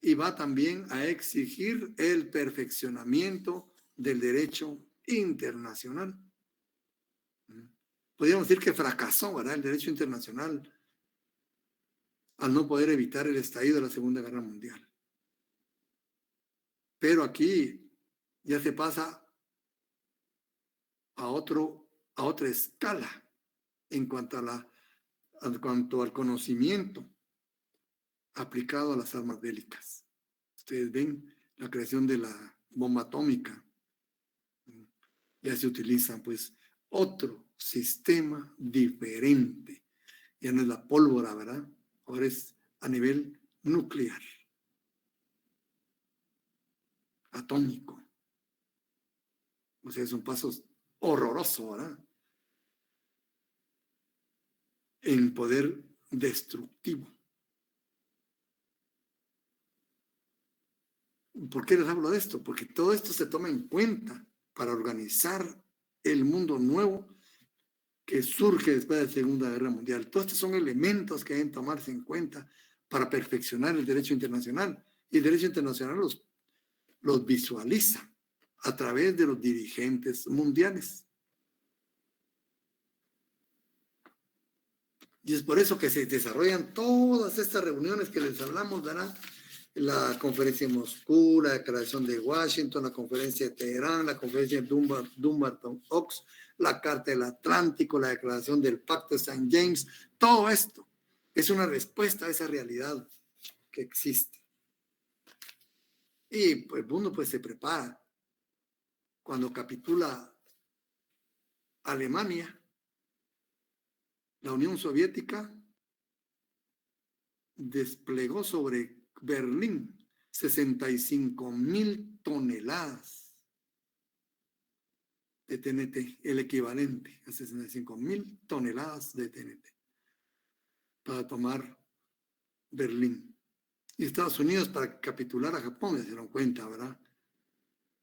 y va también a exigir el perfeccionamiento del derecho internacional. Podríamos decir que fracasó, ¿verdad? El derecho internacional al no poder evitar el estallido de la Segunda Guerra Mundial. Pero aquí ya se pasa a otra escala en cuanto al conocimiento aplicado a las armas bélicas. Ustedes ven la creación de la bomba atómica. Ya se utilizan pues otro sistema diferente. Ya no es la pólvora, ¿verdad? Ahora es a nivel nuclear, atómico. O sea, es un paso horroroso, ¿verdad? En poder destructivo. ¿Por qué les hablo de esto? Porque todo esto se toma en cuenta para organizar el mundo nuevo que surge después de la Segunda Guerra Mundial. Todos estos son elementos que deben tomarse en cuenta para perfeccionar el derecho internacional. Y el derecho internacional los visualiza a través de los dirigentes mundiales. Y es por eso que se desarrollan todas estas reuniones que les hablamos, ¿verdad? La conferencia de Moscú, la declaración de Washington, la conferencia de Teherán, la conferencia de Dumbarton Oaks, la Carta del Atlántico, la declaración del Pacto de St. James. Todo esto es una respuesta a esa realidad que existe. Y pues, el mundo pues se prepara. Cuando capitula Alemania, la Unión Soviética desplegó sobre Berlín 65,000 toneladas de TNT, el equivalente a 65,000 toneladas de TNT para tomar Berlín. Y Estados Unidos, para capitular a Japón, se dieron cuenta, ¿verdad?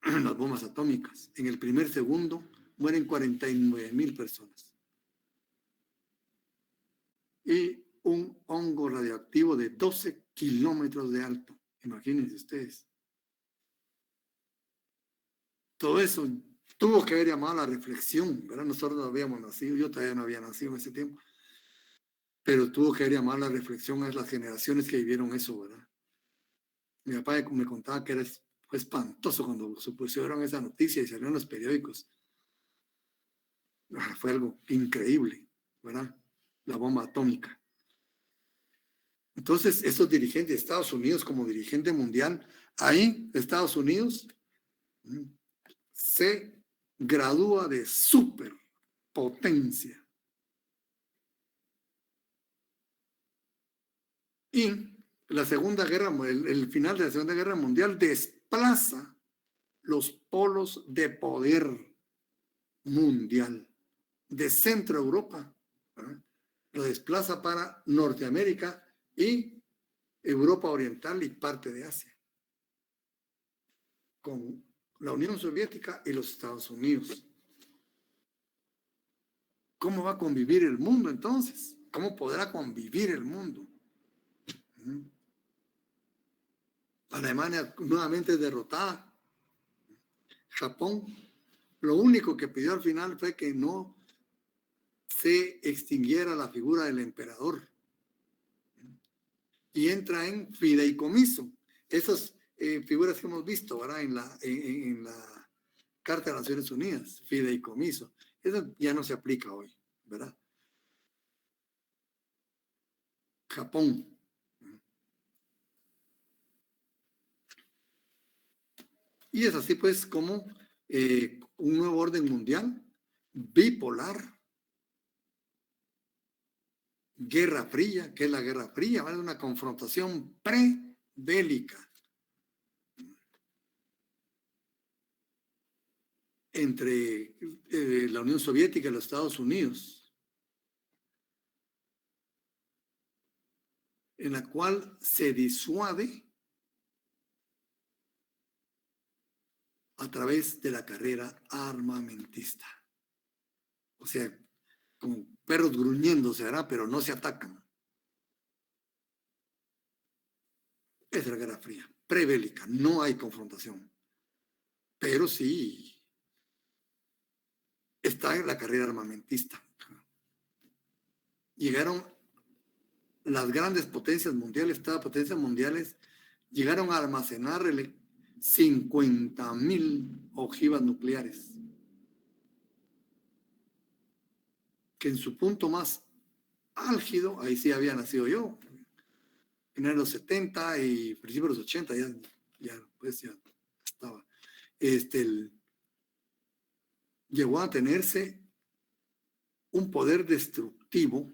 Las bombas atómicas. En el primer segundo mueren 49,000 personas. Y un hongo radioactivo de 12 kilómetros de alto. Imagínense ustedes. Todo eso tuvo que haber llamado a la reflexión, ¿verdad? Nosotros no habíamos nacido, yo todavía no había nacido en ese tiempo, pero tuvo que haber llamado a la reflexión a las generaciones que vivieron eso, ¿verdad? Mi papá me contaba que fue espantoso cuando supusieron esa noticia y salió en los periódicos. Fue algo increíble, ¿verdad? La bomba atómica. Entonces, esos dirigentes de Estados Unidos como dirigente mundial, ahí Estados Unidos se gradúa de superpotencia. Y la Segunda Guerra, el final de la Segunda Guerra Mundial desplaza los polos de poder mundial de Centro Europa, ¿verdad? Lo desplaza para Norteamérica y Europa Oriental y parte de Asia, con la Unión Soviética y los Estados Unidos. ¿Cómo va a convivir el mundo entonces? ¿Cómo podrá convivir el mundo? Alemania nuevamente derrotada. Japón, lo único que pidió al final fue que no se extinguiera la figura del emperador. Y entra en fideicomiso. Esas figuras que hemos visto, ¿verdad? En la Carta de Naciones Unidas, fideicomiso. Eso ya no se aplica hoy, ¿verdad? Japón. Y es así pues como un nuevo orden mundial, bipolar, Guerra Fría. ¿Qué es la Guerra Fría? ¿Vale? Una confrontación prebélica entre la Unión Soviética y los Estados Unidos, en la cual se disuade a través de la carrera armamentista. O sea, como perros gruñéndose, ¿verdad? Pero no se atacan. Es la Guerra Fría, prebélica, no hay confrontación. Pero sí está en la carrera armamentista. Llegaron las grandes potencias mundiales, todas potencias mundiales, llegaron a almacenar 50,000 ojivas nucleares, que en su punto más álgido, ahí sí había nacido yo, en los 70 y principios de los 80, ya estaba. Llegó a tenerse un poder destructivo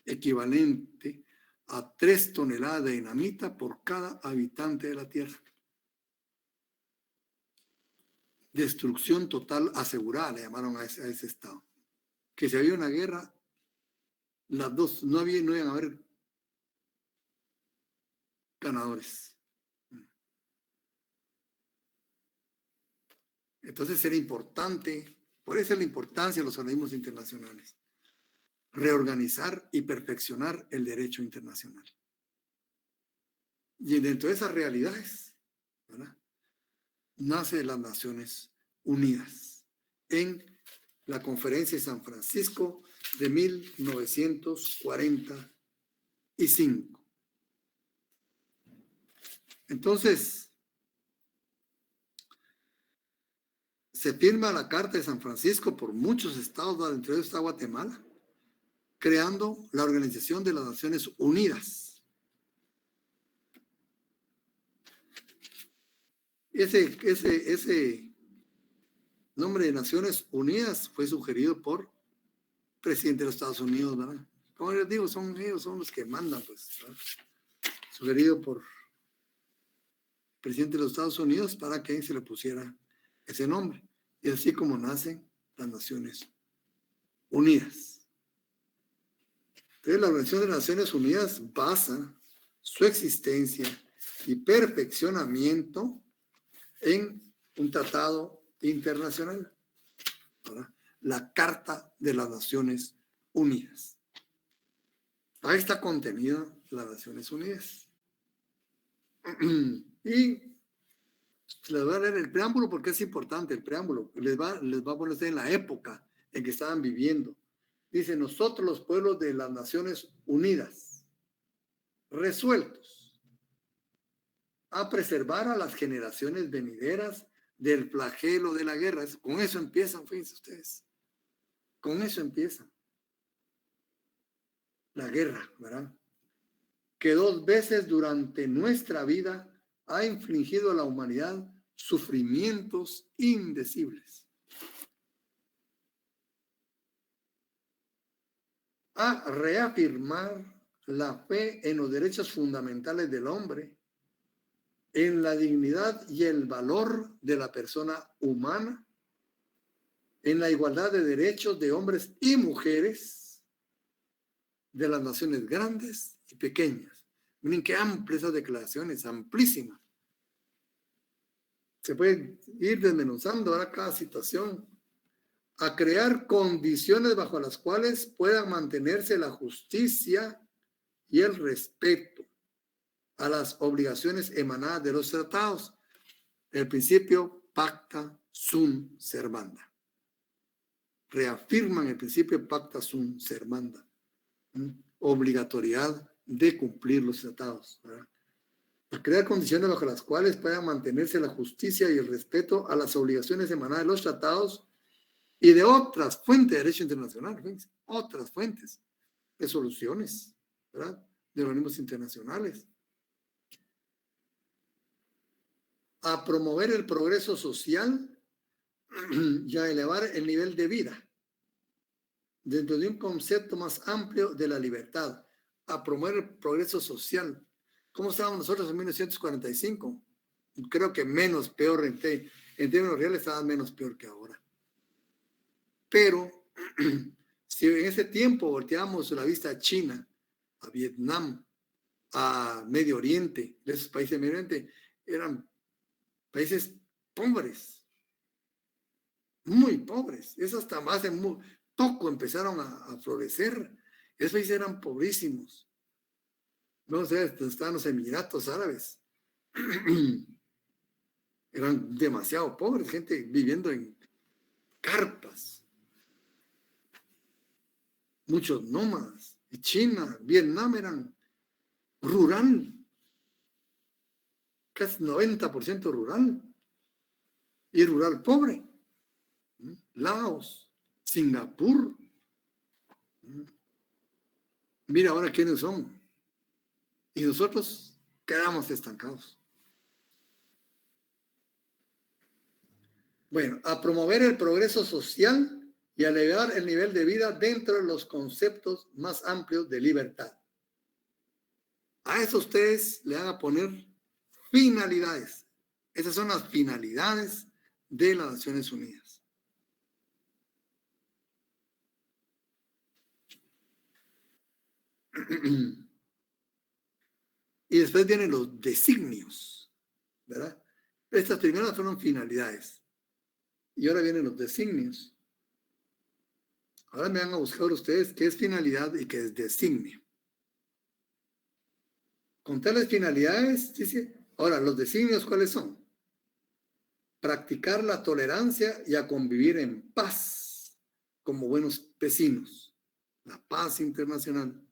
equivalente a 3 toneladas de dinamita por cada habitante de la Tierra. Destrucción total asegurada, le llamaron a ese estado. Que si había una guerra, las dos, no iban a haber ganadores. Entonces era importante, por eso es la importancia de los organismos internacionales, reorganizar y perfeccionar el derecho internacional. Y dentro de esas realidades, ¿verdad?, nace las Naciones Unidas en la Conferencia de San Francisco de 1945. Entonces, se firma la Carta de San Francisco por muchos estados, dentro de ellos está Guatemala, creando la Organización de las Naciones Unidas. Ese nombre de Naciones Unidas fue sugerido por el presidente de los Estados Unidos, ¿verdad? Como les digo, ellos son los que mandan, pues, ¿verdad? Sugerido por el presidente de los Estados Unidos para que se le pusiera ese nombre. Y así como nacen las Naciones Unidas. Entonces, la Organización de las Naciones Unidas basa su existencia y perfeccionamiento en un tratado internacional, ¿verdad?, la Carta de las Naciones Unidas. Ahí está contenida las Naciones Unidas. Y les voy a leer el preámbulo porque es importante el preámbulo. Les va a poner en la época en que estaban viviendo. Dice: nosotros los pueblos de las Naciones Unidas, resueltos a preservar a las generaciones venideras del flagelo de la guerra. Con eso empiezan, fíjense ustedes. Con eso empiezan. La guerra, ¿verdad?, que 2 veces durante nuestra vida ha infligido a la humanidad sufrimientos indecibles. A reafirmar la fe en los derechos fundamentales del hombre, en la dignidad y el valor de la persona humana, en la igualdad de derechos de hombres y mujeres, de las naciones grandes y pequeñas. Miren qué amplias esas declaraciones, amplísimas. Se puede ir desmenuzando ahora cada situación. A crear condiciones bajo las cuales puedan mantenerse la justicia y el respeto, a las obligaciones emanadas de los tratados. El principio pacta sunt servanda. Reafirman el principio pacta sunt servanda. Obligatoriedad de cumplir los tratados, ¿verdad? A crear condiciones bajo las cuales puedan mantenerse la justicia y el respeto a las obligaciones emanadas de los tratados y de otras fuentes de derecho internacional, fíjense, otras fuentes, resoluciones, ¿verdad?, de organismos internacionales. A promover el progreso social y a elevar el nivel de vida dentro de un concepto más amplio de la libertad. A promover el progreso social. ¿Cómo estábamos nosotros en 1945? Creo que menos peor en términos reales, estaba menos peor que ahora. Pero si en ese tiempo volteamos la vista a China, a Vietnam, a Medio Oriente, de esos países de Medio Oriente, eran países pobres, muy pobres. Esos hasta hace muy poco empezaron a florecer. Esos países eran pobrísimos. No sé, estaban los Emiratos Árabes. Eran demasiado pobres, gente viviendo en carpas. Muchos nómadas. Y China, Vietnam eran rural. Casi 90% rural. Y rural pobre. Laos, Singapur. Mira ahora quiénes son. Y nosotros quedamos estancados. Bueno, a promover el progreso social y a elevar el nivel de vida dentro de los conceptos más amplios de libertad. A eso ustedes le van a poner finalidades. Esas son las finalidades de las Naciones Unidas. Y después vienen los designios, ¿verdad? Estas primeras fueron finalidades. Y ahora vienen los designios. Ahora me van a buscar ustedes qué es finalidad y qué es designio. Con tales finalidades, dice, ahora, los designios, ¿cuáles son? Practicar la tolerancia y a convivir en paz como buenos vecinos. La paz internacional.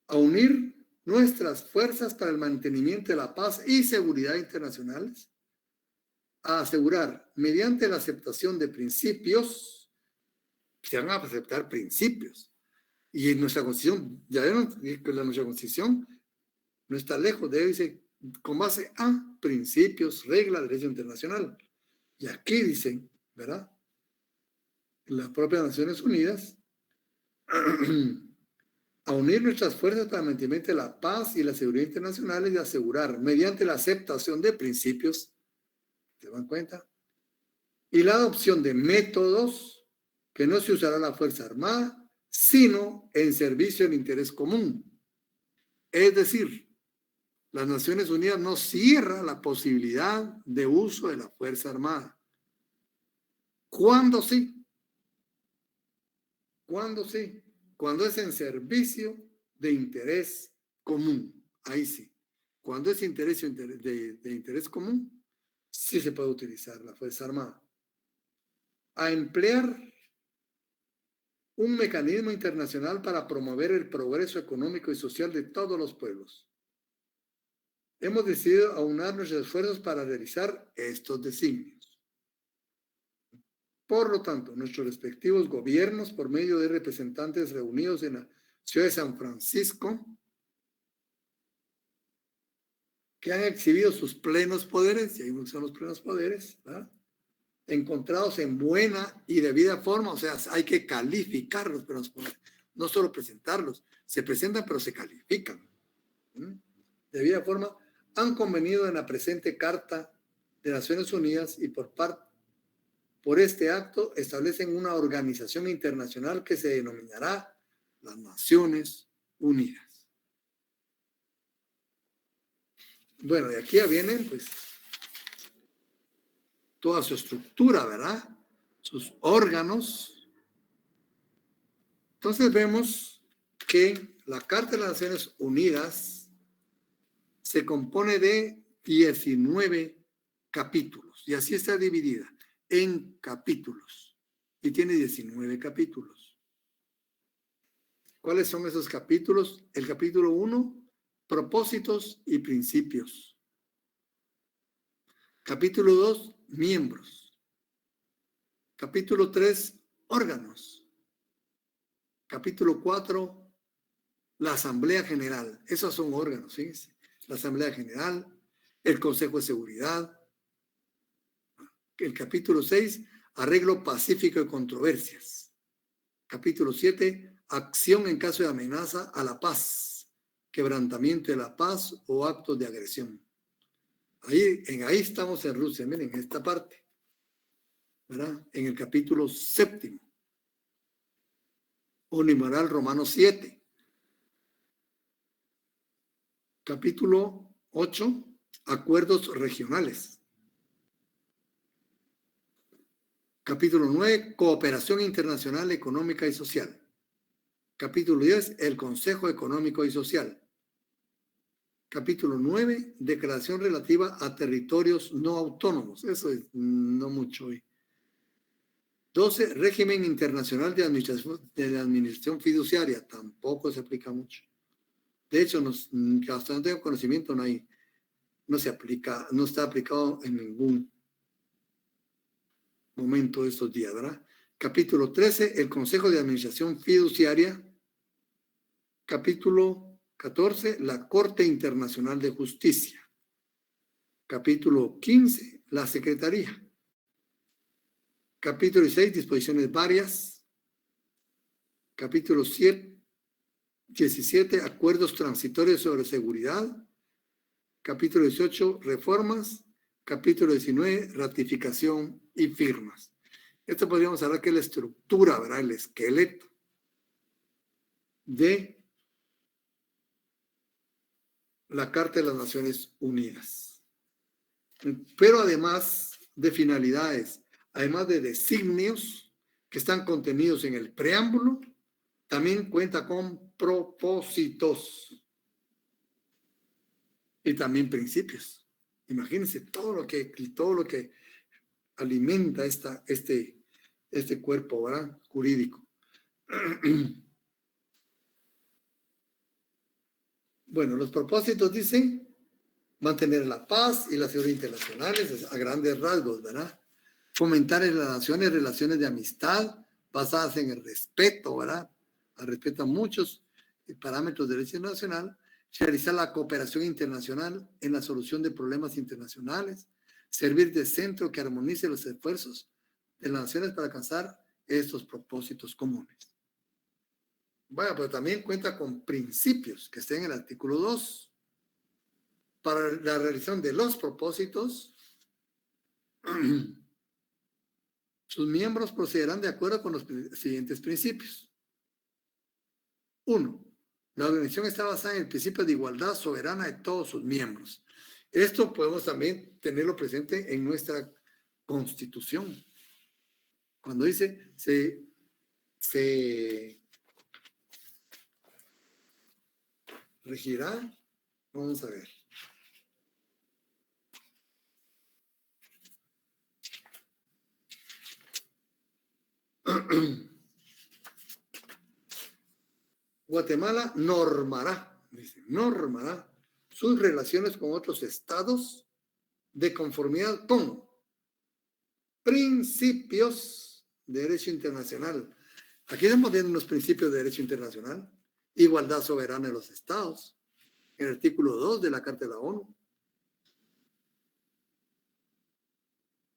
A unir nuestras fuerzas para el mantenimiento de la paz y seguridad internacionales. A asegurar, mediante la aceptación de principios, se van a aceptar principios. Y en nuestra Constitución, ya vieron que nuestra Constitución no está lejos de dice, con base a principios, reglas, derecho internacional. Y aquí dicen, ¿verdad? Las propias Naciones Unidas, a unir nuestras fuerzas para el mantenimiento de la paz y la seguridad internacional y asegurar, mediante la aceptación de principios, ¿se dan cuenta? Y la adopción de métodos que no se usará la Fuerza Armada, sino en servicio del interés común. Es decir, las Naciones Unidas no cierran la posibilidad de uso de la Fuerza Armada. ¿Cuándo sí? ¿Cuándo sí? Cuando es en servicio de interés común. Ahí sí. Cuando es de interés común, sí se puede utilizar la Fuerza Armada. A emplear un mecanismo internacional para promover el progreso económico y social de todos los pueblos. Hemos decidido aunar nuestros esfuerzos para realizar estos designios. Por lo tanto, nuestros respectivos gobiernos, por medio de representantes reunidos en la ciudad de San Francisco, que han exhibido sus plenos poderes, y ahí son los plenos poderes, ¿verdad?, encontrados en buena y debida forma, o sea, hay que calificar los plenos poderes, no solo presentarlos, se presentan pero se califican. Debida forma, han convenido en la presente Carta de Naciones Unidas y por este acto establecen una organización internacional que se denominará las Naciones Unidas. Bueno, de aquí ya vienen, pues, toda su estructura, ¿verdad? Sus órganos. Entonces vemos que la Carta de las Naciones Unidas se compone de 19 capítulos y así está dividida en capítulos y tiene 19 capítulos. ¿Cuáles son esos capítulos? El capítulo 1, propósitos y principios. Capítulo 2, miembros. Capítulo 3, órganos. Capítulo 4, la Asamblea General. Esos son órganos, fíjense. La Asamblea General, el Consejo de Seguridad. El capítulo 6, arreglo pacífico de controversias. Capítulo 7, acción en caso de amenaza a la paz, quebrantamiento de la paz o actos de agresión. Ahí estamos en Rusia, miren, en esta parte, ¿verdad? En el capítulo 7. O numeral Romano 7. Capítulo 8, acuerdos regionales. Capítulo 9, cooperación internacional económica y social. Capítulo 10, el Consejo Económico y Social. Capítulo 9, declaración relativa a territorios no autónomos. Eso es no mucho hoy. 12, régimen internacional de administración fiduciaria. Tampoco se aplica mucho. De hecho, hasta no tengo conocimiento, no se aplica, no está aplicado en ningún momento de estos días, ¿verdad? Capítulo 13, el Consejo de Administración Fiduciaria. Capítulo 14, la Corte Internacional de Justicia. Capítulo 15, la Secretaría. Capítulo 16, disposiciones varias. Capítulo 17, acuerdos transitorios sobre seguridad. Capítulo 18, reformas. Capítulo 19, ratificación y firmas. Esto podríamos hablar que es la estructura, ¿verdad? El esqueleto de la Carta de las Naciones Unidas. Pero además de finalidades, además de designios que están contenidos en el preámbulo, también cuenta con propósitos y también principios. Imagínense todo lo que alimenta este cuerpo, ¿verdad? Jurídico. Bueno, los propósitos dicen mantener la paz y la seguridad internacionales a grandes rasgos, ¿verdad? Fomentar en las naciones relaciones de amistad basadas en el respeto, ¿verdad? Al respeto a muchos parámetros de derecho internacional, realizar la cooperación internacional en la solución de problemas internacionales, servir de centro que armonice los esfuerzos de las naciones para alcanzar estos propósitos comunes. Bueno, pero también cuenta con principios que estén en el artículo 2. Para la realización de los propósitos, sus miembros procederán de acuerdo con los siguientes principios. 1. La organización está basada en el principio de igualdad soberana de todos sus miembros. Esto podemos también tenerlo presente en nuestra Constitución. Cuando dice se regirá, vamos a ver. Guatemala normará sus relaciones con otros estados de conformidad con principios de derecho internacional. Aquí estamos viendo los principios de derecho internacional. Igualdad soberana de los estados, en el artículo 2 de la Carta de la ONU.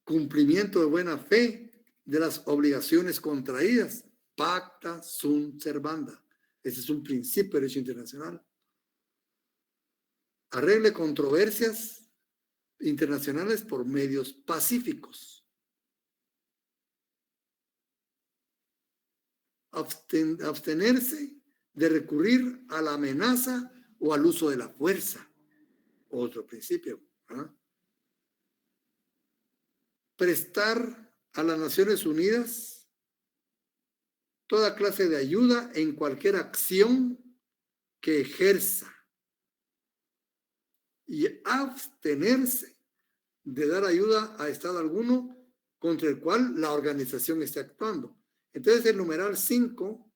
Cumplimiento de buena fe de las obligaciones contraídas. Pacta sunt servanda. Ese es un principio de derecho internacional. Arregle controversias internacionales por medios pacíficos. Abstenerse de recurrir a la amenaza o al uso de la fuerza. Otro principio. Prestar a las Naciones Unidas toda clase de ayuda en cualquier acción que ejerza y abstenerse de dar ayuda a Estado alguno contra el cual la organización esté actuando. Entonces el numeral 5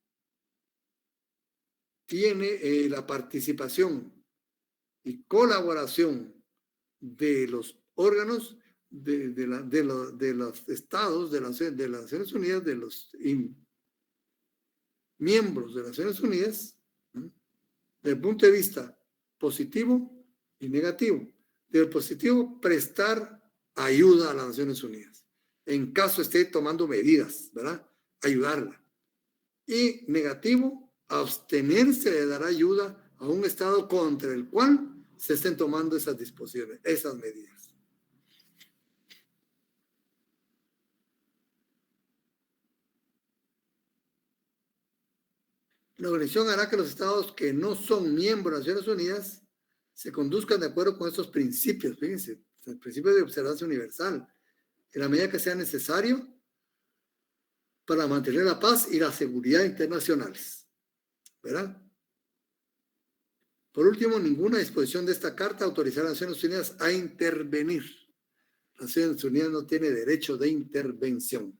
tiene la participación y colaboración de los órganos de los estados de las Naciones Unidas, de los miembros de las Naciones Unidas, ¿no? Desde el punto de vista positivo y negativo. Del positivo, prestar ayuda a las Naciones Unidas. En caso esté tomando medidas, ¿verdad? Ayudarla. Y negativo, abstenerse de dar ayuda a un Estado contra el cual se estén tomando esas disposiciones, esas medidas. La organización hará que los Estados que no son miembros de las Naciones Unidas se conduzcan de acuerdo con estos principios. Fíjense, el principio de observancia universal, en la medida que sea necesario para mantener la paz y la seguridad internacionales, ¿verdad? Por último, ninguna disposición de esta carta autorizará a las Naciones Unidas a intervenir. Las Naciones Unidas no tiene derecho de intervención.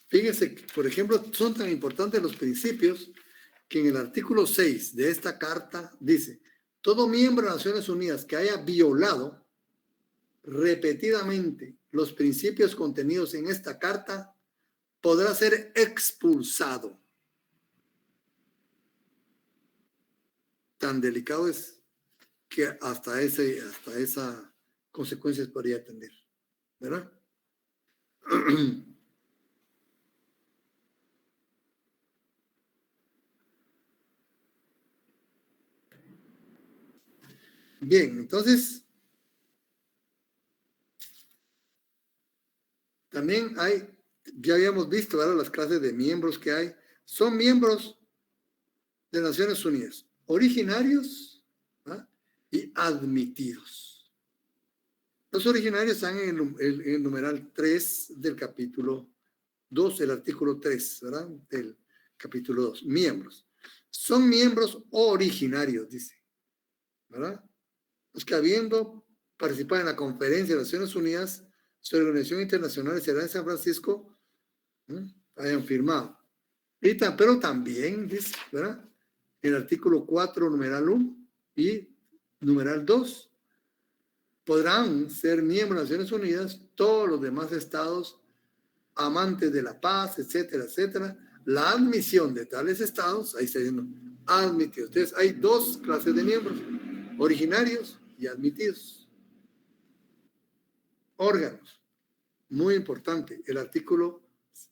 Fíjense que, por ejemplo, son tan importantes los principios que en el artículo 6 de esta carta dice: todo miembro de las Naciones Unidas que haya violado repetidamente los principios contenidos en esta carta podrá ser expulsado. Tan delicado es que hasta esa consecuencias podría tener, ¿verdad? Bien, entonces también hay, ya habíamos visto, ¿verdad?, las clases de miembros que hay. Son miembros de Naciones Unidas, originarios, ¿verdad?, y admitidos. Los originarios están en el numeral 3 del capítulo 2, el artículo 3, ¿verdad?, del capítulo 2, miembros. Son miembros originarios, dice, ¿verdad? Los que habiendo participado en la conferencia de las Naciones Unidas, su organización internacional será en San Francisco, ¿no?, hayan firmado. Pero también, dice, ¿verdad?, el artículo 4, numeral 1 y numeral 2, podrán ser miembros de las Naciones Unidas todos los demás estados amantes de la paz, etcétera, etcétera. La admisión de tales estados, ahí está diciendo admitidos. Entonces, hay dos clases de miembros: originarios y admitidos. Órganos, muy importante. El artículo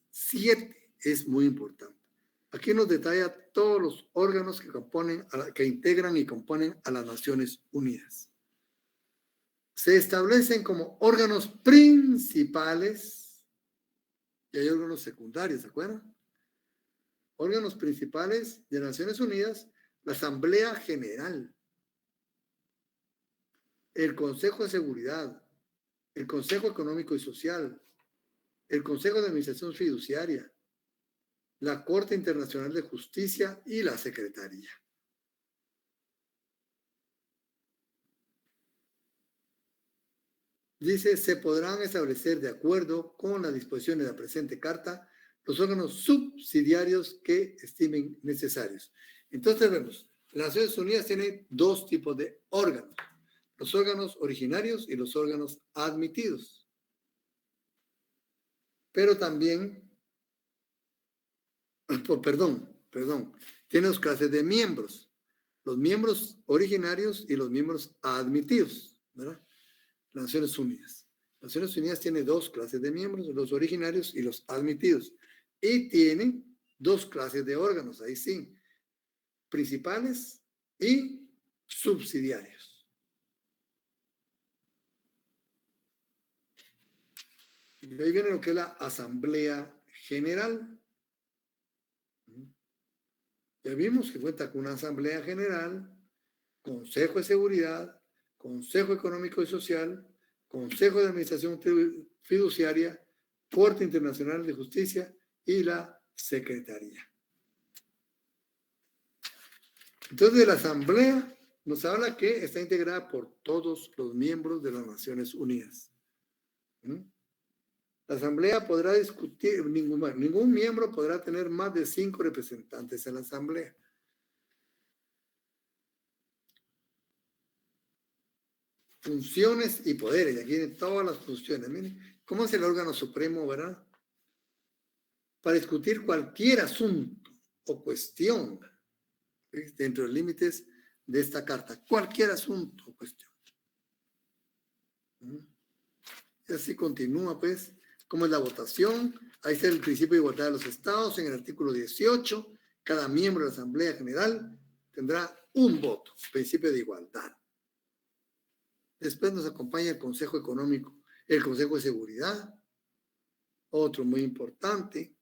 7 es muy importante. Aquí nos detalla todos los órganos que integran y componen a las Naciones Unidas. Se establecen como órganos principales y hay órganos secundarios, ¿se acuerdan? Órganos principales de Naciones Unidas: la Asamblea General, el Consejo de Seguridad, el Consejo Económico y Social, el Consejo de Administración Fiduciaria, la Corte Internacional de Justicia y la Secretaría. Dice, se podrán establecer de acuerdo con las disposiciones de la presente carta los órganos subsidiarios que estimen necesarios. Entonces vemos, las Naciones Unidas tienen dos tipos de órganos: los órganos originarios y los órganos admitidos. Pero también, tiene dos clases de miembros: los miembros originarios y los miembros admitidos, ¿verdad? Las Naciones Unidas. Las Naciones Unidas tiene dos clases de miembros: los originarios y los admitidos. Y tiene dos clases de órganos, ahí sí: principales y subsidiarios. Y ahí viene lo que es la Asamblea General. Ya vimos que cuenta con una Asamblea General, Consejo de Seguridad, Consejo Económico y Social, Consejo de Administración Fiduciaria, Corte Internacional de Justicia y la Secretaría. Entonces, la Asamblea nos habla que está integrada por todos los miembros de las Naciones Unidas. La Asamblea podrá discutir, ningún miembro podrá tener más de 5 representantes en la Asamblea. Funciones y poderes, y aquí vienen todas las funciones. Miren, ¿cómo es el órgano supremo, verdad? Para discutir cualquier asunto o cuestión dentro de los límites de esta carta. Cualquier asunto o cuestión. Y así continúa, pues. ¿Cómo es la votación? Ahí está el principio de igualdad de los estados. En el artículo 18, cada miembro de la Asamblea General tendrá un voto. Principio de igualdad. Después nos acompaña el Consejo Económico, el Consejo de Seguridad. Otro muy importante.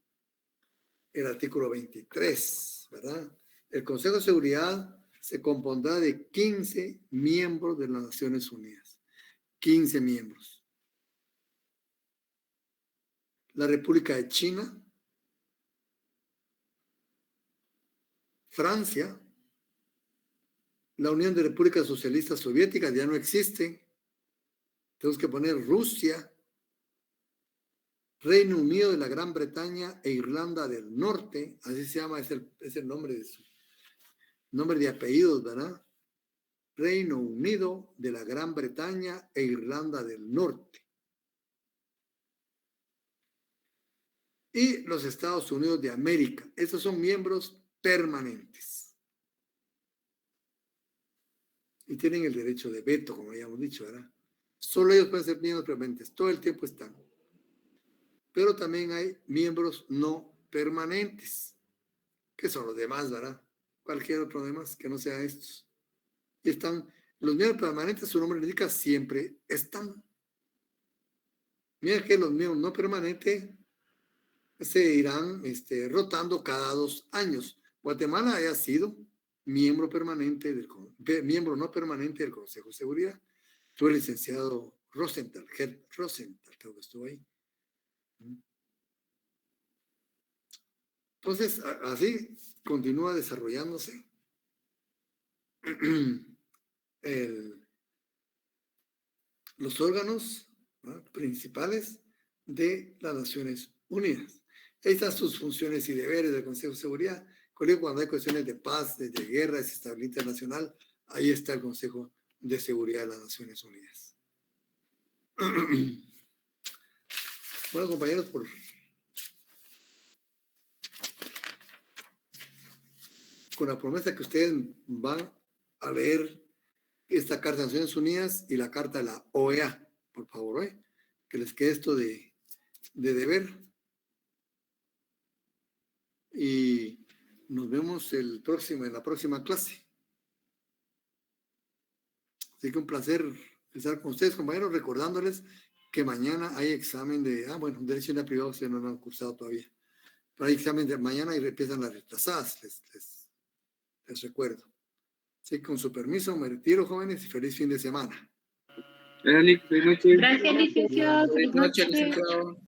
El artículo 23, ¿verdad? El Consejo de Seguridad se compondrá de 15 miembros de las Naciones Unidas. 15 miembros. La República de China, Francia, la Unión de Repúblicas Socialistas Soviéticas ya no existe. Tenemos que poner Rusia, Reino Unido de la Gran Bretaña e Irlanda del Norte, así se llama, es el nombre de su nombre de apellidos, ¿verdad? Reino Unido de la Gran Bretaña e Irlanda del Norte. Y los Estados Unidos de América. Estos son miembros permanentes. Y tienen el derecho de veto, como habíamos dicho, ¿verdad? Solo ellos pueden ser miembros permanentes. Todo el tiempo están. Pero también hay miembros no permanentes, que son los demás, ¿verdad? Cualquier otro demás que no sea estos. Y están, los miembros permanentes, su nombre indica, siempre están. Miren que los miembros no permanentes se irán rotando cada 2 años. Guatemala haya sido miembro no permanente del Consejo de Seguridad. Fue el licenciado Rosenthal, creo que estuvo ahí. Entonces, así continúa desarrollándose los órganos, ¿no?, principales de las Naciones Unidas. Ahí están sus funciones y deberes del Consejo de Seguridad. Cuando hay cuestiones de paz, de guerra, de estabilidad internacional, ahí está el Consejo de Seguridad de las Naciones Unidas. Bueno, compañeros, con la promesa que ustedes van a leer esta Carta de Naciones Unidas y la Carta de la OEA, por favor, que les quede esto de deber. Y nos vemos en la próxima clase. Así que un placer estar con ustedes, compañeros, recordándoles que mañana hay examen de, Derecho Privado, ustedes no lo han cursado todavía. Pero hay examen de mañana y empiezan las retrasadas, les recuerdo. Así que con su permiso me retiro, jóvenes, y feliz fin de semana. Gracias, licenciado. Gracias, licenciado. Buenas noches, licenciado.